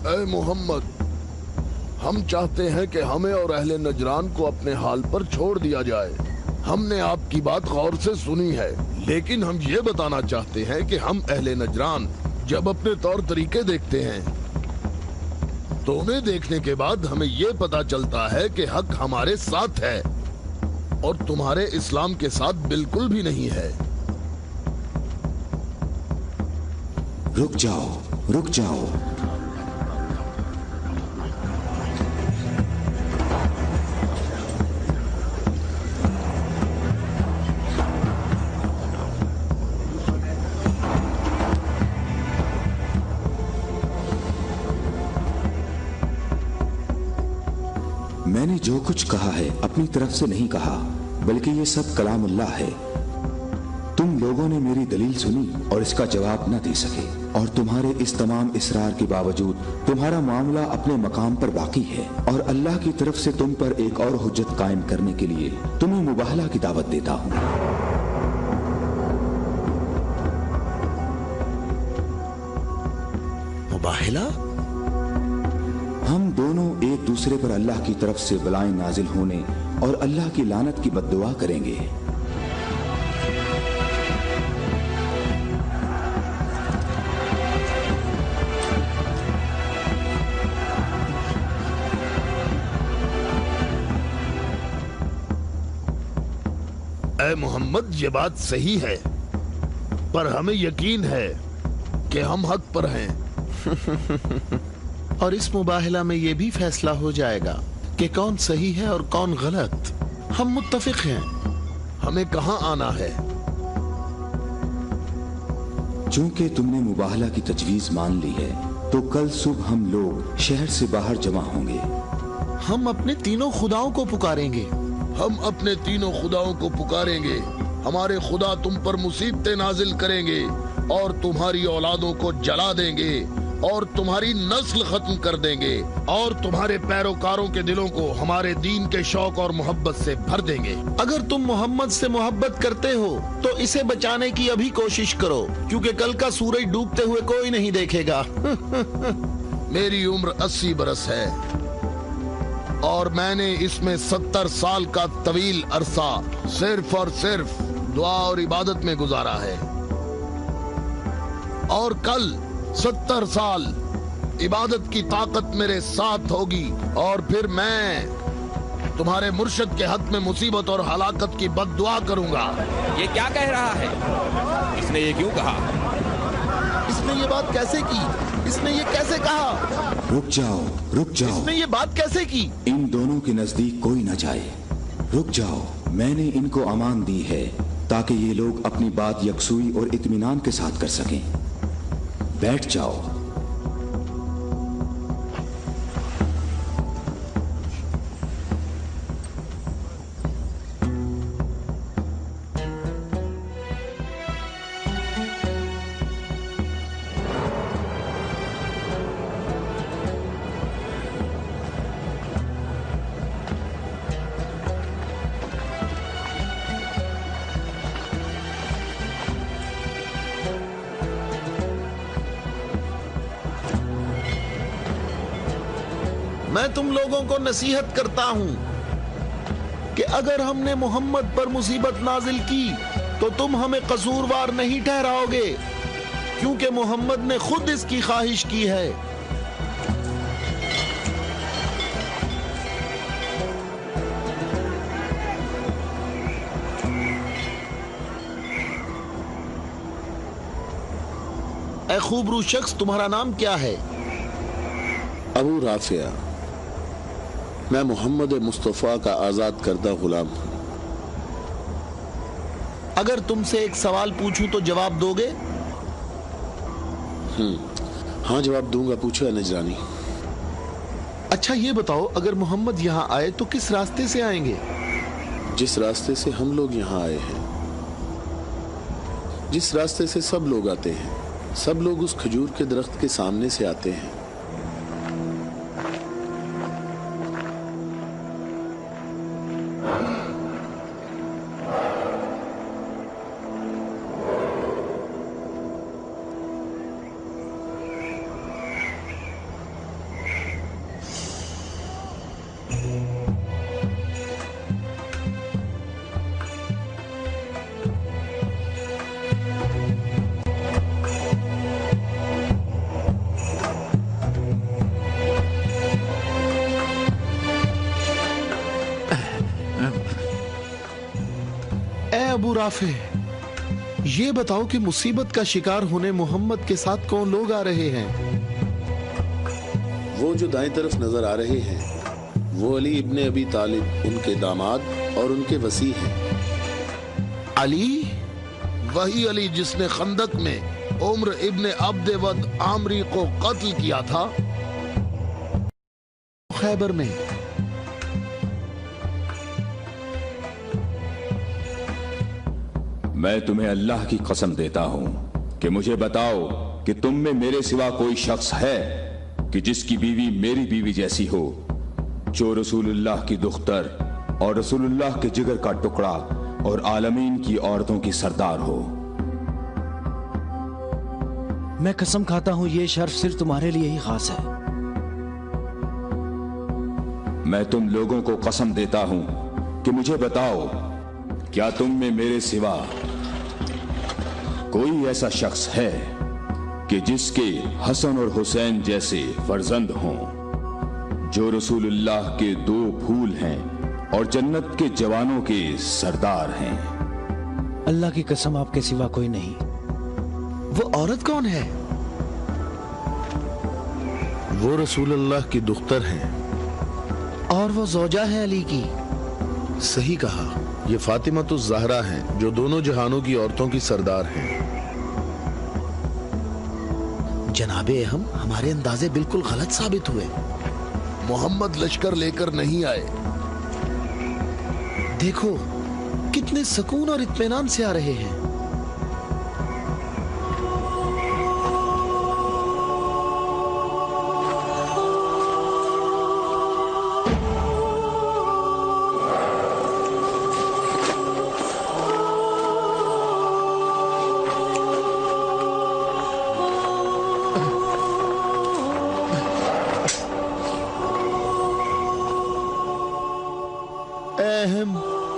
ए मोहम्मद, हम चाहते हैं कि हमें और अहले नजरान को अपने हाल पर छोड़ दिया जाए। हमने आपकी बात गौर से सुनी है, लेकिन हम ये बताना चाहते हैं कि हम अहले नजरान जब अपने तौर तरीके देखते हैं तो उन्हें देखने के बाद हमें ये पता चलता है कि हक हमारे साथ है और तुम्हारे इस्लाम के साथ बिल्कुल भी नहीं है। रुक जाओ, रुक जाओ। मैंने جو کچھ کہا ہے اپنی طرف سے نہیں کہا، بلکہ یہ سب کلام اللہ ہے۔ تم لوگوں نے میری دلیل سنی اور اس کا جواب نہ دے سکے، اور تمہارے اس تمام اصرار کے باوجود تمہارا معاملہ اپنے مقام پر باقی ہے، اور اللہ کی طرف سے تم پر ایک اور حجت قائم کرنے کے لیے تمہیں مباہلہ کی دعوت دیتا ہوں۔ مباہلہ؟ ہم دونوں ایک دوسرے پر اللہ کی طرف سے بلائیں نازل ہونے اور اللہ کی لعنت کی بد دعا کریں گے۔ اے محمد، یہ بات صحیح ہے، پر ہمیں یقین ہے کہ ہم حق پر ہیں۔ اور اس مباہلہ میں یہ بھی فیصلہ ہو جائے گا کہ کون صحیح ہے اور کون غلط۔ ہم متفق ہیں۔ ہمیں کہاں آنا ہے؟ چونکہ تم نے مباہلہ کی تجویز مان لی ہے تو کل صبح ہم لوگ شہر سے باہر جمع ہوں گے۔ ہم اپنے تینوں خداؤں کو پکاریں گے۔ ہم اپنے تینوں خداؤں کو پکاریں گے۔ ہمارے خدا تم پر مصیبتیں نازل کریں گے اور تمہاری اولادوں کو جلا دیں گے اور تمہاری نسل ختم کر دیں گے، اور تمہارے پیروکاروں کے دلوں کو ہمارے دین کے شوق اور محبت سے بھر دیں گے۔ اگر تم محمد سے محبت کرتے ہو تو اسے بچانے کی ابھی کوشش کرو، کیونکہ کل کا سورج ڈوبتے ہوئے کوئی نہیں دیکھے گا۔ میری عمر 80 برس ہے اور میں نے اس میں 70 سال کا طویل عرصہ صرف اور صرف دعا اور عبادت میں گزارا ہے، اور کل 70 سال عبادت کی طاقت میرے ساتھ ہوگی، اور پھر میں تمہارے مرشد کے حق میں مصیبت اور ہلاکت کی بد دعا کروں گا۔ یہ کیا کہہ رہا ہے؟ اس نے یہ کیوں کہا؟ اس نے یہ بات کیسے کی؟ اس نے یہ کیسے کہا؟ رک جاؤ، رک جاؤ۔ اس نے یہ بات کیسے کی؟ ان دونوں کے نزدیک کوئی نہ جائے۔ رک جاؤ، میں نے ان کو امان دی ہے تاکہ یہ لوگ اپنی بات یکسوئی اور اطمینان کے ساتھ کر سکیں۔ بیٹھ جاؤ۔ میں تم لوگوں کو نصیحت کرتا ہوں کہ اگر ہم نے محمد پر مصیبت نازل کی تو تم ہمیں قصوروار نہیں ٹھہراؤ گے، کیونکہ محمد نے خود اس کی خواہش کی ہے۔ اے خوبرو شخص، تمہارا نام کیا ہے؟ ابو رافع، میں محمد مصطفیٰ کا آزاد کردہ غلام ہوں۔ اگر تم سے ایک سوال پوچھوں تو جواب دو گے؟ ہاں جواب دوں گا، پوچھو اے نجرانی۔ اچھا یہ بتاؤ، اگر محمد یہاں آئے تو کس راستے سے آئیں گے؟ جس راستے سے ہم لوگ یہاں آئے ہیں، جس راستے سے سب لوگ آتے ہیں، سب لوگ اس کھجور کے درخت کے سامنے سے آتے ہیں۔ ابو رافع، یہ بتاؤ کہ مصیبت کا شکار ہونے محمد کے ساتھ کون لوگ آ رہے ہیں؟ وہ جو دائیں طرف نظر آ رہے ہیں وہ علی ابن ابی طالب، ان کے داماد اور ان کے وصی ہیں۔ علی؟ وہی علی جس نے خندق میں عمر ابن عبد ود عامری کو قتل کیا تھا؟ خیبر میں मैं तुम्हें अल्लाह की कसम देता हूं कि मुझे बताओ कि तुम में मेरे सिवा कोई शख्स है कि जिसकी बीवी मेरी बीवी जैसी हो, जो रसूलुल्लाह की दुख्तर और रसूलुल्लाह के जिगर का टुकड़ा और आलमीन की औरतों की सरदार हो। मैं कसम खाता हूं ये शर्फ सिर्फ तुम्हारे लिए ही खास है। मैं तुम लोगों को कसम देता हूं कि मुझे बताओ, क्या तुम में मेरे सिवा कोई ऐसा शख्स है कि जिसके हसन और हुसैन जैसे फर्जंद हों, जो रसूलुल्लाह के 2 फूल हैं और जन्नत के जवानों के सरदार हैं? अल्लाह की कसम आपके सिवा कोई नहीं। वो औरत कौन है? वो रसूलुल्लाह की दुख्तर हैं। और वो ज़ौजा है अली की। सही कहा, ये फातिमातुज़ ज़हरा हैं, जो दोनों जहानों की औरतों की सरदार हैं। जनाबे हम हमारे अंदाजे बिल्कुल गलत साबित हुए। मोहम्मद लश्कर लेकर नहीं आए। देखो कितने सुकून और इत्मीनान से आ रहे हैं।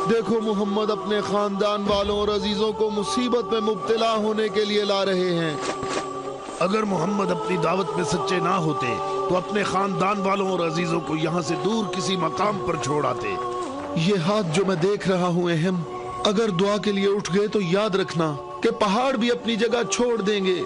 देखो मोहम्मद अपने खानदान वालों और अजीजों को मुसीबत में मुब्तला होने के लिए ला रहे हैं। अगर मोहम्मद अपनी दावत में सच्चे ना होते तो अपने खानदान वालों और अजीजों को यहाँ से दूर किसी मकाम पर छोड़ आते। ये हाथ जो मैं देख रहा हूँ अहम, अगर दुआ के लिए उठ गए तो याद रखना कि पहाड़ भी अपनी जगह छोड़ देंगे।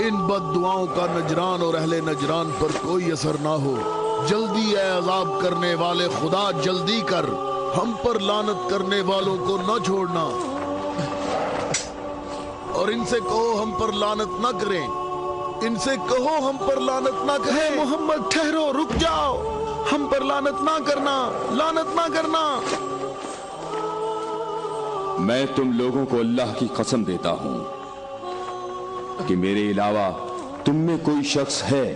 इन बद्दुआओं का नजरान और अहले नजरान पर कोई असर ना हो। जल्दी ए अज़ाब करने वाले खुदा, जल्दी कर, हम पर लानत करने वालों को न छोड़ना। और इनसे कहो हम पर लानत न करें। इनसे कहो हम पर लानत न करें। मोहम्मद ठहरो, रुक जाओ, हम पर लानत ना करना, लानत ना करना। मैं तुम लोगों को अल्लाह की कसम देता हूं कि मेरे अलावा तुम में कोई शख्स है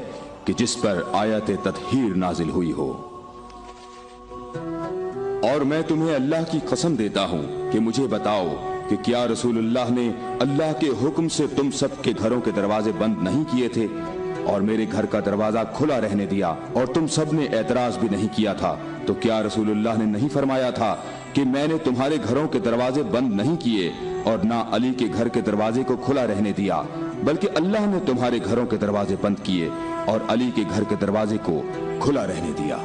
कि जिस पर आयत तत्हीर नाजिल हुई हो। और मैं तुम्हें अल्लाह की कसम देता हूं कि मुझे बताओ कि क्या रसूलुल्लाह ने अल्लाह के हुक्म से तुम सब के घरों के दरवाजे बंद नहीं किए थे और मेरे घर का दरवाजा खुला रहने दिया और तुम सब ने एतराज भी नहीं किया था? तो क्या रसूलुल्लाह ने नहीं फरमाया था कि मैंने तुम्हारे घरों के दरवाजे बंद नहीं किए और ना अली के घर के दरवाजे को खुला रहने दिया, बल्कि अल्लाह ने तुम्हारे घरों के दरवाजे बंद किए और अली के घर के दरवाजे को खुला रहने दिया।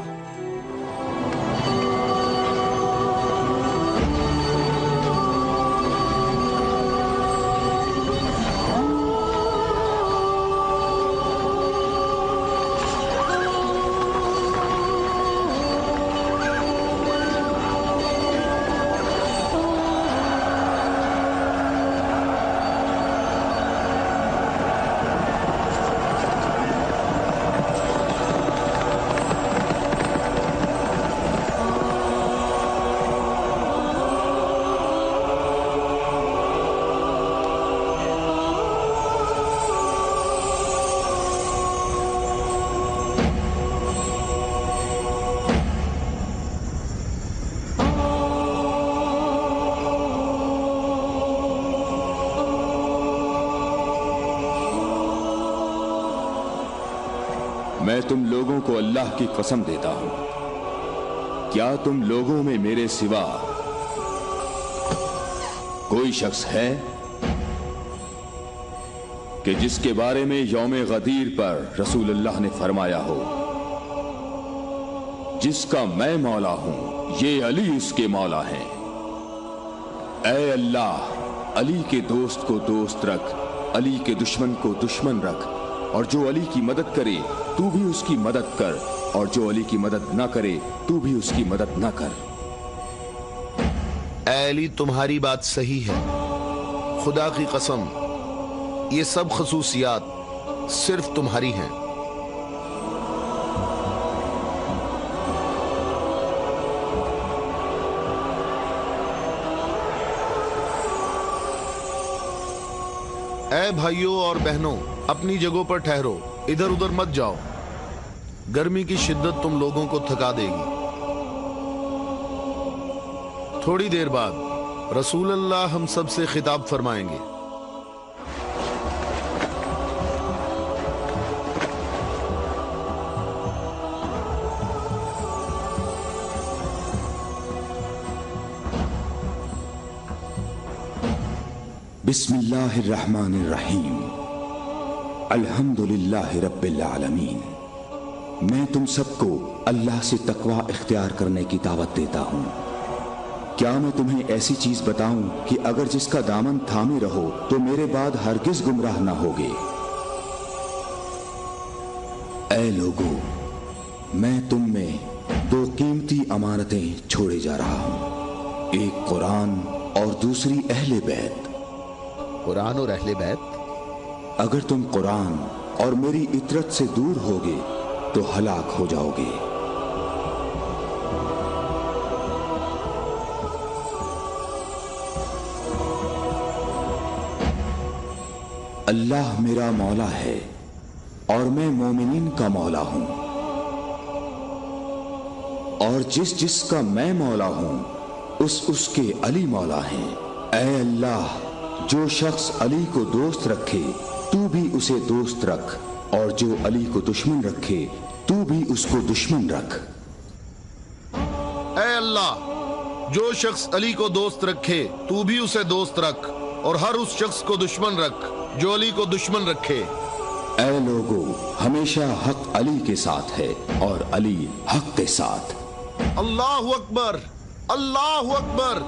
मैं तुम लोगों को अल्लाह की कसम देता हूं, क्या तुम लोगों में मेरे सिवा कोई शख्स है कि जिसके बारे में यौम गदीर पर रसूलुल्लाह ने फरमाया हो, जिसका मैं मौला हूं, ये अली उसके मौला हैं। ऐ अल्लाह, अली के दोस्त को दोस्त रख, अली के दुश्मन को दुश्मन रख, और जो अली की मदद करे तू भी उसकी मदद कर, और जो अली की मदद ना करे तू भी उसकी मदद ना कर। ऐ अली, तुम्हारी बात सही है। खुदा की कसम, ये सब खसूसियात सिर्फ तुम्हारी हैं। اے بھائیوں اور بہنوں، اپنی جگہوں پر ٹھہرو، ادھر ادھر مت جاؤ، گرمی کی شدت تم لوگوں کو تھکا دے گی۔ تھوڑی دیر بعد رسول اللہ ہم سب سے خطاب فرمائیں گے۔ بسم اللہ الرحمن الرحیم، الحمدللہ رب العالمین۔ میں تم سب کو اللہ سے تقوی اختیار کرنے کی دعوت دیتا ہوں۔ کیا میں تمہیں ایسی چیز بتاؤں کہ اگر جس کا دامن تھامے رہو تو میرے بعد ہرگز گمراہ نہ ہوگے؟ اے لوگو، میں تم میں دو قیمتی امانتیں چھوڑے جا رہا ہوں، ایک قرآن اور دوسری اہل بیت۔ قرآن اور اہل بیت؟ اگر تم قرآن اور میری اطرت سے دور ہوگے تو ہلاک ہو جاؤ گے۔ اللہ میرا مولا ہے اور میں مومنین کا مولا ہوں، اور جس کا میں مولا ہوں اس کے علی مولا ہیں۔ اے اللہ، جو شخص علی کو دوست رکھے تو بھی اسے دوست رکھ، اور جو علی کو دشمن رکھے تو بھی اس کو دشمن رکھ۔ اے اللہ، جو شخص علی کو دوست رکھے تو بھی اسے دوست رکھ، اور ہر اس شخص کو دشمن رکھ جو علی کو دشمن رکھے۔ اے لوگو، ہمیشہ حق علی کے ساتھ ہے اور علی حق کے ساتھ۔ اللہ اکبر، اللہ اکبر،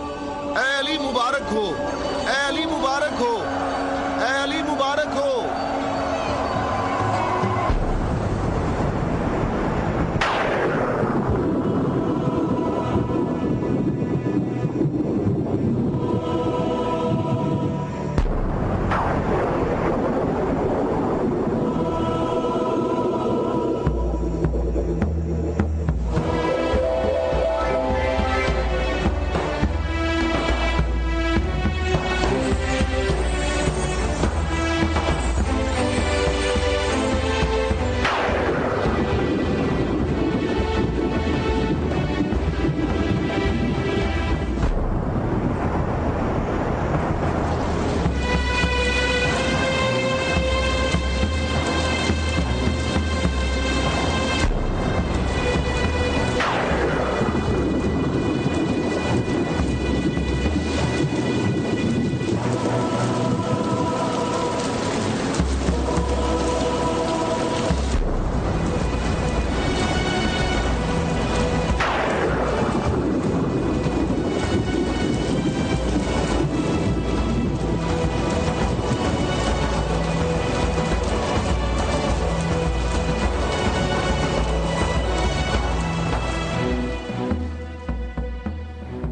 اے علی مبارک ہو، اے علی مبارک ہو، اے علی مبارک ہو۔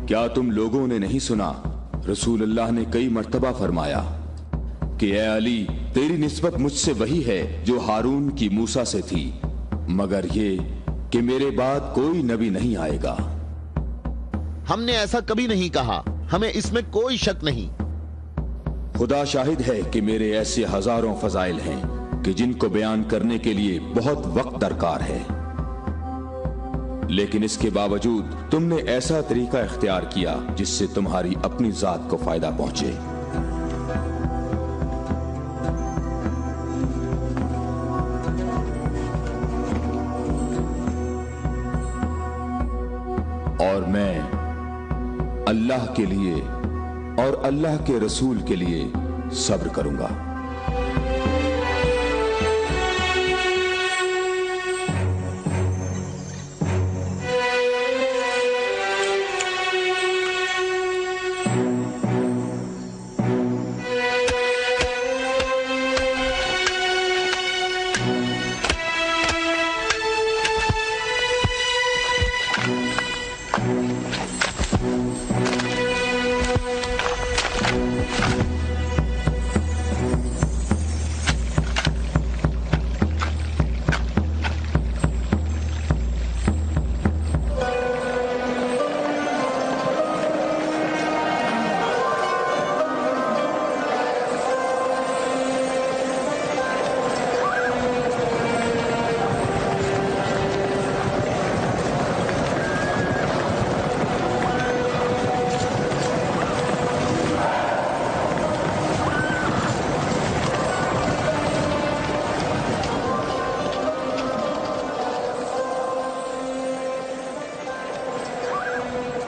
کیا تم لوگوں نے نہیں سنا؟ رسول اللہ نے کئی مرتبہ فرمایا کہ اے علی، تیری نسبت مجھ سے وہی ہے جو ہارون کی موسیٰ سے تھی، مگر یہ کہ میرے بعد کوئی نبی نہیں آئے گا۔ ہم نے ایسا کبھی نہیں کہا، ہمیں اس میں کوئی شک نہیں۔ خدا شاہد ہے کہ میرے ایسے ہزاروں فضائل ہیں کہ جن کو بیان کرنے کے لیے بہت وقت درکار ہے، لیکن اس کے باوجود تم نے ایسا طریقہ اختیار کیا جس سے تمہاری اپنی ذات کو فائدہ پہنچے۔ اور میں اللہ کے لیے اور اللہ کے رسول کے لیے صبر کروں گا۔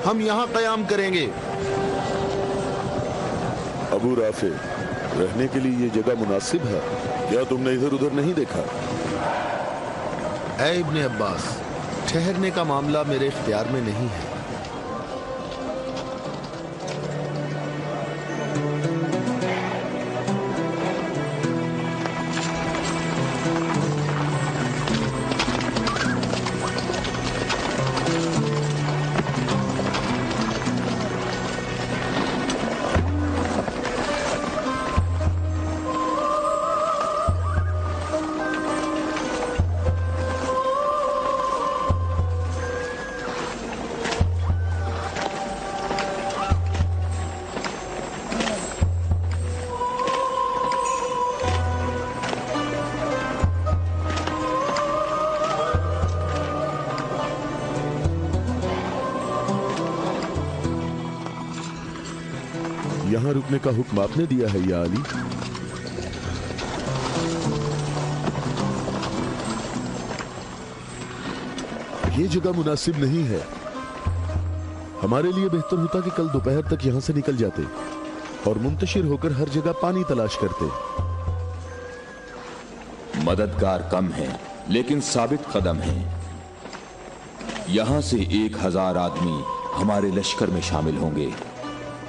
हम यहाँ कयाम करेंगे। अबू राफे, रहने के लिए ये जगह मुनासिब है? क्या तुमने इधर उधर नहीं देखा? ऐ इब्ने अब्बास, ठहरने का मामला मेरे इख्तियार में नहीं है। यहाँ रुकने का हुक्म आपने दिया है या अली? ये जगह मुनासिब नहीं है। हमारे लिए बेहतर होता कि कल दोपहर तक यहाँ से निकल जाते और मुंतशिर होकर हर जगह पानी तलाश करते। मददगार कम है लेकिन साबित कदम है। यहाँ से 1000 आदमी हमारे लश्कर में शामिल होंगे।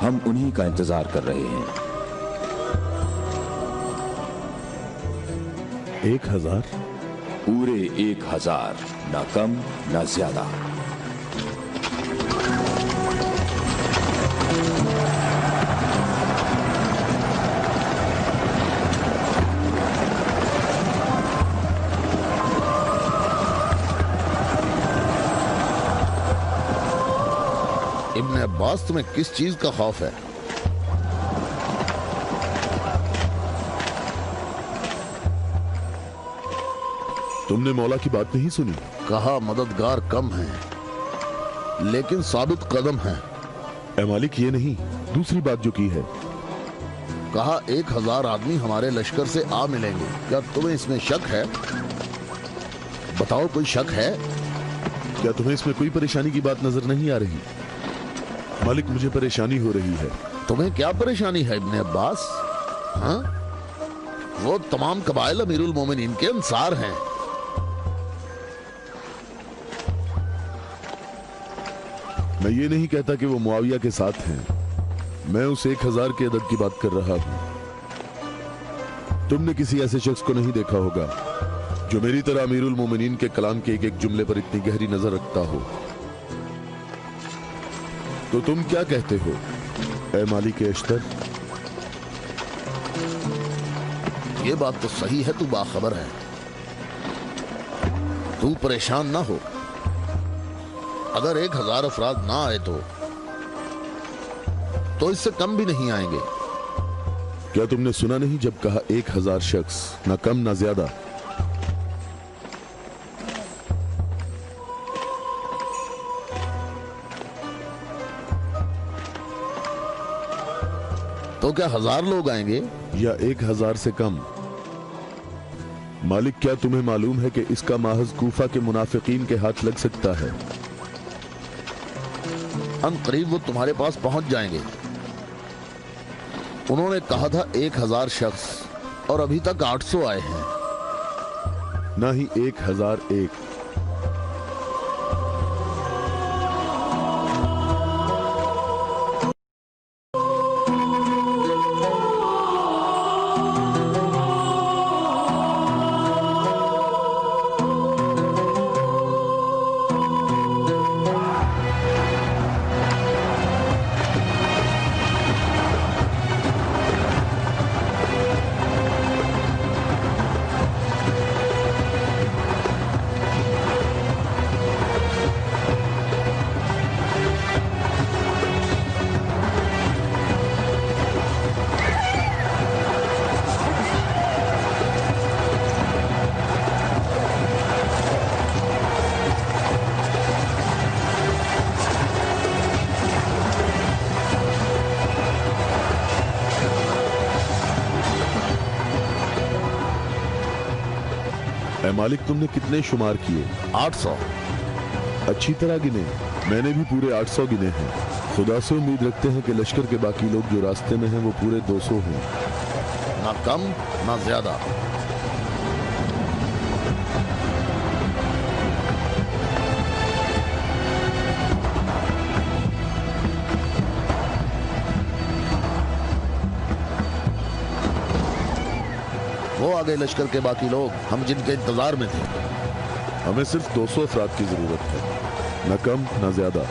हम उन्हीं का इंतजार कर रहे हैं। 1000? पूरे 1000, ना कम ना ज्यादा। इब्ने अब्बास, तुम्हें किस चीज का खौफ है? तुमने मौला की बात नहीं सुनी? कहा मददगार कम है लेकिन साबित कदम है। ऐ मालिक, ये नहीं, दूसरी बात जो की है। कहा 1000 आदमी हमारे लश्कर से आ मिलेंगे। क्या तुम्हें इसमें शक है? बताओ, कोई शक है? क्या तुम्हें इसमें कोई परेशानी की बात नजर नहीं आ रही? मालिक, मुझे परेशानी हो रही है। तुम्हें क्या परेशानी है इब्ने अब्बास? हाँ? वो तमाम कबाइल अमीरुल मोमिनीन के अंसार हैं। मैं ये नहीं कहता कि वो मुआविया के साथ हैं। मैं उस 1000 के अदद की बात कर रहा हूं। तुमने किसी ऐसे शख्स को नहीं देखा होगा जो मेरी तरह अमीरुल मोमिनीन के कलाम के एक एक जुमले पर इतनी गहरी नजर रखता हो। तो तुम क्या कहते हो ऐ मालिक अश्तर? ये बात तो सही है, तू बाखबर है। तू परेशान ना हो। अगर 1000 अफराद ना आए तो इससे कम भी नहीं आएंगे। क्या तुमने सुना नहीं जब कहा 1000 शख्स, ना कम ना ज्यादा? तो क्या 1000 लोग आएंगे या 1000 से कम? मालिक, क्या तुम्हें मालूम है कि इसका माहज कूफा के मुनाफिकीन के हाथ लग सकता है? अनकरीब वो तुम्हारे पास पहुंच जाएंगे। उन्होंने कहा था 1000 शख्स और अभी तक 800 आए हैं। ना ही 1001। मालिक, तुमने कितने शुमार किए? 800। अच्छी तरह गिने? मैंने भी पूरे 800 गिने हैं। खुदा से उम्मीद रखते हैं कि लश्कर के बाकी लोग जो रास्ते में हैं वो पूरे 200 हों। ना कम ना ज्यादा। वो आ गए लश्कर के बाकी लोग, हम जिनके इंतजार में थे। हमें सिर्फ 200 अफराद की जरूरत है, न कम न ज्यादा।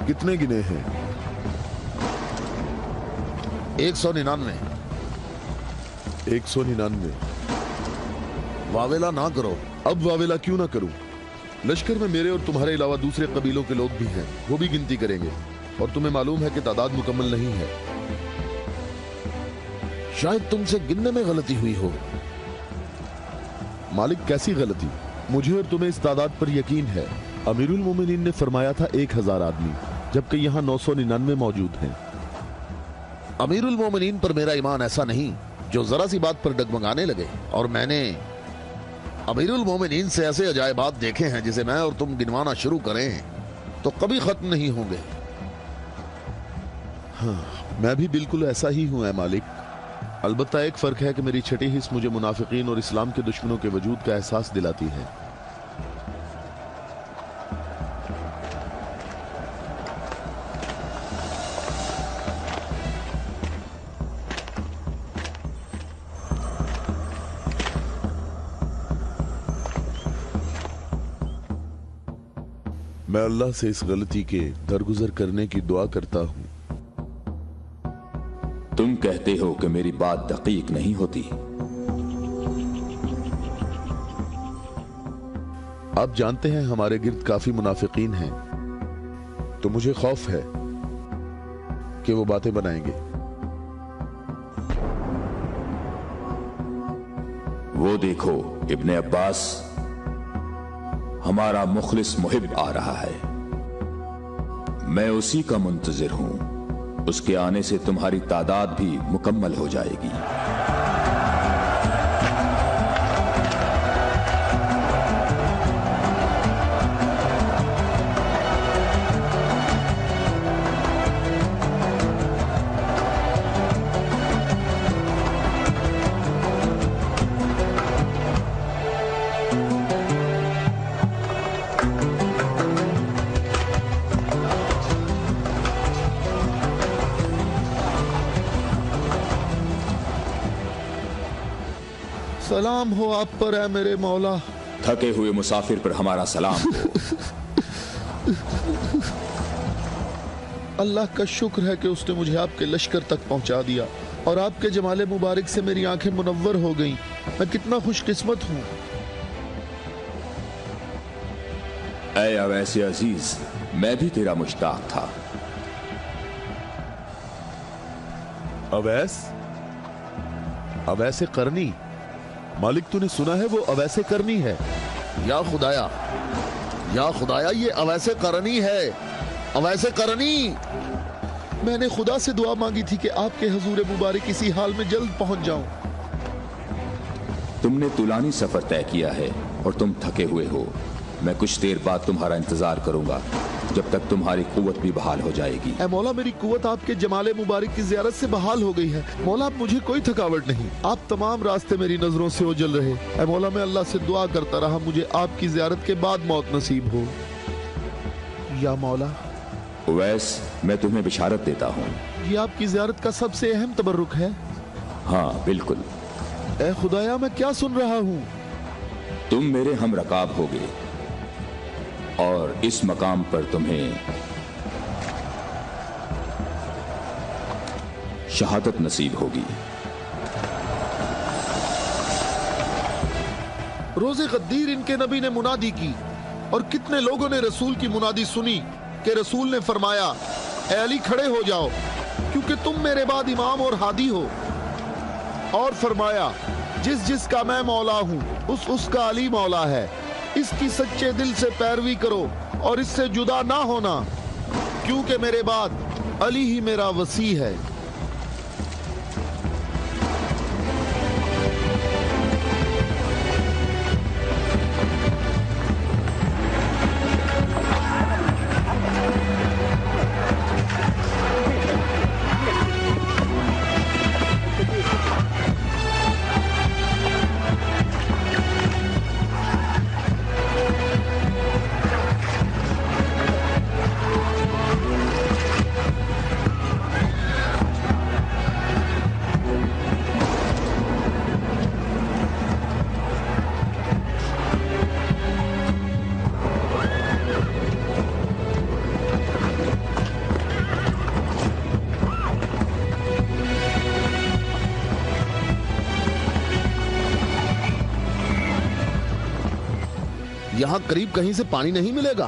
कितने गिने हैं? 199। 199। वावेला ना करो। अब वावेला क्यों ना करूं? लश्कर में मेरे और तुम्हारे अलावा दूसरे कबीलों के लोग भी हैं, वो भी गिनती करेंगे, और तुम्हें मालूम है कि तादाद मुकम्मल नहीं है। शायद तुमसे गिनने में गलती हुई हो। मालिक, कैसी गलती? मुझे और तुम्हें इस तादाद पर यकीन है। अमीरुल मोमिनीन ने फरमाया था 1000 आदमी, जबकि यहाँ 999 मौजूद हैं। अमीरुल मोमिनीन पर मेरा ईमान ऐसा नहीं जो जरा सी बात पर डगमगाने लगे। और मैंने अमीरुल मोमिनीन से ऐसे अजायबात देखे हैं जिसे मैं और तुम गिनवाना शुरू करें तो कभी खत्म नहीं होंगे। हाँ, मैं भी बिल्कुल ऐसा ही हूं, ऐ मालिक। अलबत्ता एक फर्क है कि मेरी छठी हिस्स मुझे मुनाफिकीन और इस्लाम के दुश्मनों के वजूद का एहसास दिलाती है। मैं अल्लाह से इस गलती के दरगुजर करने की दुआ करता हूं। तुम कहते हो कि मेरी बात दकीक नहीं होती। आप जानते हैं हमारे गिर्द काफी मुनाफिकीन हैं, तो मुझे खौफ है कि वो बातें बनाएंगे। वो देखो, इब्ने अब्बास, हमारा मुखलिस मुहिब आ रहा है। मैं उसी का मुंतजिर हूं। उसके आने से तुम्हारी तादाद भी मुकम्मल हो जाएगी। सलाम हो आप पर, है मेरे मौला। थके हुए मुसाफिर पर हमारा सलाम हो। अल्लाह का शुक्र है कि उसने मुझे आपके लश्कर तक पहुंचा दिया और आपके जमाले मुबारक से मेरी आंखें मुनव्वर हो गईं। मैं कितना खुशकिस्मत हूं। ऐ अवैसे अजीज, मैं भी तेरा मुश्ताक था। अवैस? अवैसे करनी? मालिक, तूने सुना है वो अवैसे करनी है? या खुदाया, ये अवैसे करनी है। अवैसे करनी। मैंने खुदा से दुआ मांगी थी कि आपके हजूर मुबारक इसी हाल में जल्द पहुंच जाऊं। तुमने तुलानी सफर तय किया है और तुम थके हुए हो। मैं कुछ देर बाद तुम्हारा इंतजार करूंगा जब तक तुम्हारी कुव्वत भी बहाल हो जाएगी। ऐ मौला, मेरी कुव्वत आपके जमाले मुबारक की ज़ियारत से बहाल हो गई है। मौला, अब मुझे कोई थकावट नहीं। आप तमाम रास्ते मेरी नजरों से ओझल रहे। ऐ मौला, मैं अल्लाह से दुआ करता रहा मुझे आपकी ज़ियारत के बाद मौत नसीब हो। या मौला, उवैस, मैं तुम्हें बिशारत देता हूँ। ये आपकी ज़ियारत का सबसे अहम तबर्रुक है। हाँ बिल्कुल। ऐ खुदाया, मैं क्या सुन रहा हूँ? तुम मेरे हम रकाब होगे और इस मकाम पर तुम्हें शहादत नसीब होगी। रोज़े गद्दीर इनके नबी ने मुनादी की और कितने लोगों ने रसूल की मुनादी सुनी कि रसूल ने फरमाया, ए अली खड़े हो जाओ क्योंकि तुम मेरे बाद इमाम और हादी हो। और फरमाया, जिस जिसका मैं मौला हूँ उसका अली मौला है। इसकी सच्चे दिल से पैरवी करो और इससे जुदा ना होना, क्योंकि मेरे बाद अली ही मेरा वसी है। यहाँ करीब कहीं से पानी नहीं मिलेगा।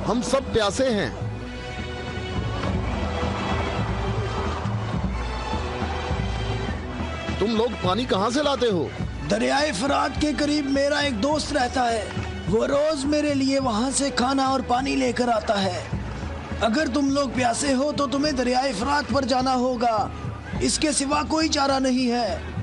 हम सब प्यासे हैं। तुम लोग पानी कहाँ से लाते हो? दरियाए फरात के करीब मेरा एक दोस्त रहता है। वो रोज मेरे लिए वहाँ से खाना और पानी लेकर आता है। अगर तुम लोग प्यासे हो तो तुम्हें दरियाए फरात पर जाना होगा। इसके सिवा कोई चारा नहीं है।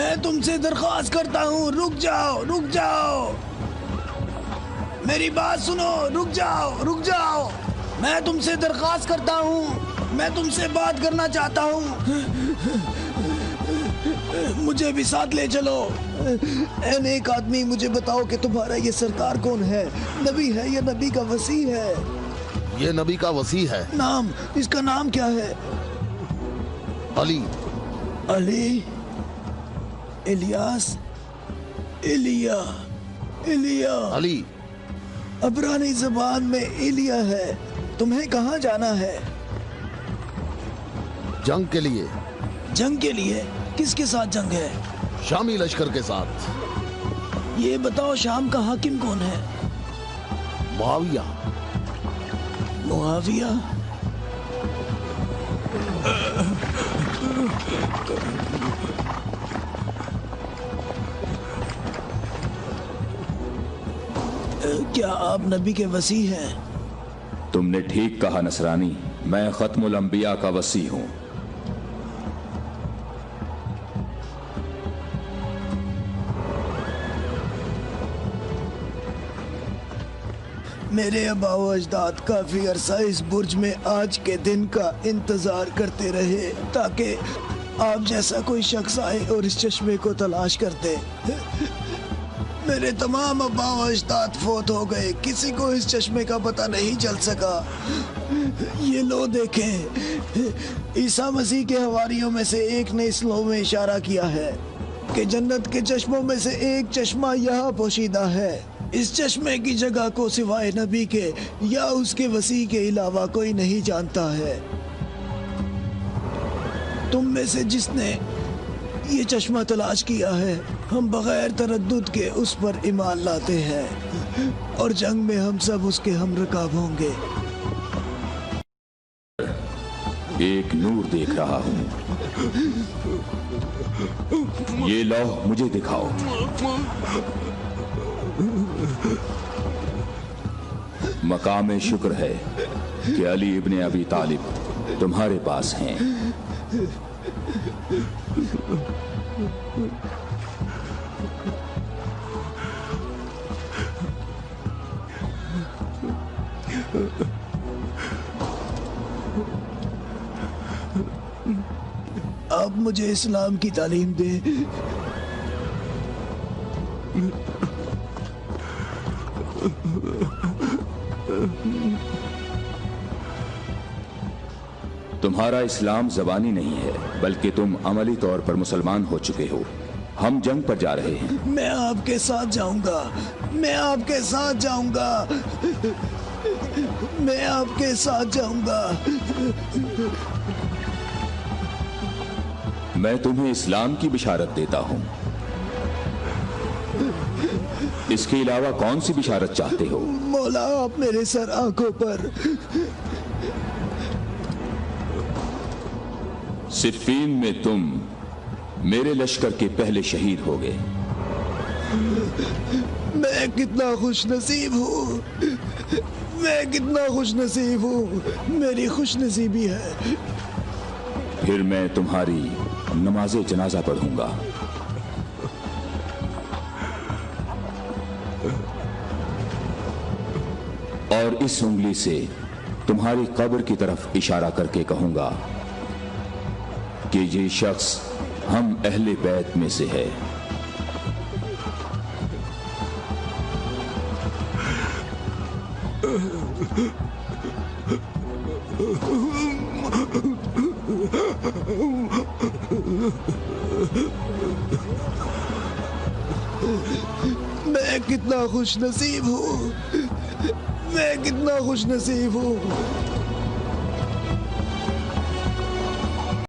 میں تم سے درخواست کرتا ہوں، رک جاؤ، رک جاؤ، میری بات سنو، رک جاؤ، رک جاؤ، میں تم سے درخواست کرتا ہوں، میں تم سے بات کرنا چاہتا ہوں، مجھے بھی ساتھ لے چلو۔ اے نیک آدمی، مجھے بتاؤ کہ تمہارا یہ سرکار کون ہے؟ نبی ہے یا نبی کا وصی ہے؟ یہ نبی کا وصی ہے۔ نام، اس کا نام کیا ہے؟ علی۔ علی، الیاس، ایلیا، ایلیا۔ علی عبرانی زبان میں ایلیا ہے۔ تمہیں کہاں جانا ہے؟ جنگ کے لیے۔ جنگ کے لیے؟ کس کے ساتھ جنگ ہے؟ شامی لشکر کے ساتھ۔ یہ بتاؤ شام کا حاکم کون ہے؟ معاویہ۔ معاویہ؟ کیا آپ نبی کے وصی ہیں؟ تم نے ٹھیک کہا نصرانی، میں ختم الانبیاء کا وصی ہوں۔ میرے آبا و اجداد کافی عرصہ اس برج میں آج کے دن کا انتظار کرتے رہے تاکہ آپ جیسا کوئی شخص آئے اور اس چشمے کو تلاش کرتے۔ میرے تمام آبا و اجداد فوت ہو گئے، کسی کو اس چشمے کا پتہ نہیں چل سکا۔ یہ لو دیکھیں، عیسیٰ مسیح کے حواریوں میں سے ایک نے اس لو میں اشارہ کیا ہے کہ جنت کے چشموں میں سے ایک چشمہ یہاں پوشیدہ ہے۔ اس چشمے کی جگہ کو سوائے نبی کے یا اس کے وصی کے علاوہ کوئی نہیں جانتا ہے۔ تم میں سے جس نے یہ چشمہ تلاش کیا ہے، ہم بغیر تردد کے اس پر ایمان لاتے ہیں اور جنگ میں ہم سب اس کے ہم رکاب ہوں گے۔ ایک نور دیکھ رہا ہوں، یہ لوح مجھے دکھاؤ۔ مقام شکر ہے کہ علی ابن ابی طالب تمہارے پاس ہیں۔ آپ مجھے اسلام کی تعلیم دیں۔ تمہارا اسلام زبانی نہیں ہے بلکہ تم عملی طور پر مسلمان ہو چکے ہو۔ ہم جنگ پر جا رہے ہیں۔ میں آپ کے ساتھ جاؤں گا، میں آپ کے ساتھ جاؤں گا، میں آپ کے ساتھ جاؤں گا۔ میں تمہیں اسلام کی بشارت دیتا ہوں، اس کے علاوہ کون سی بشارت چاہتے ہو؟ مولا، آپ میرے سر آنکھوں پر۔ صفین میں تم میرے لشکر کے پہلے شہید ہو گئے۔ میں کتنا خوش نصیب ہوں، میں کتنا خوش نصیب ہوں، میری خوش نصیبی ہے۔ پھر میں تمہاری نماز جنازہ پڑھوں گا۔ اور اس انگلی سے تمہاری قبر کی طرف اشارہ کر کے کہوں گا کہ یہ شخص ہم اہل بیت میں سے ہے۔ میں کتنا خوش نصیب ہوں، میں کتنا خوش نصیب ہوں۔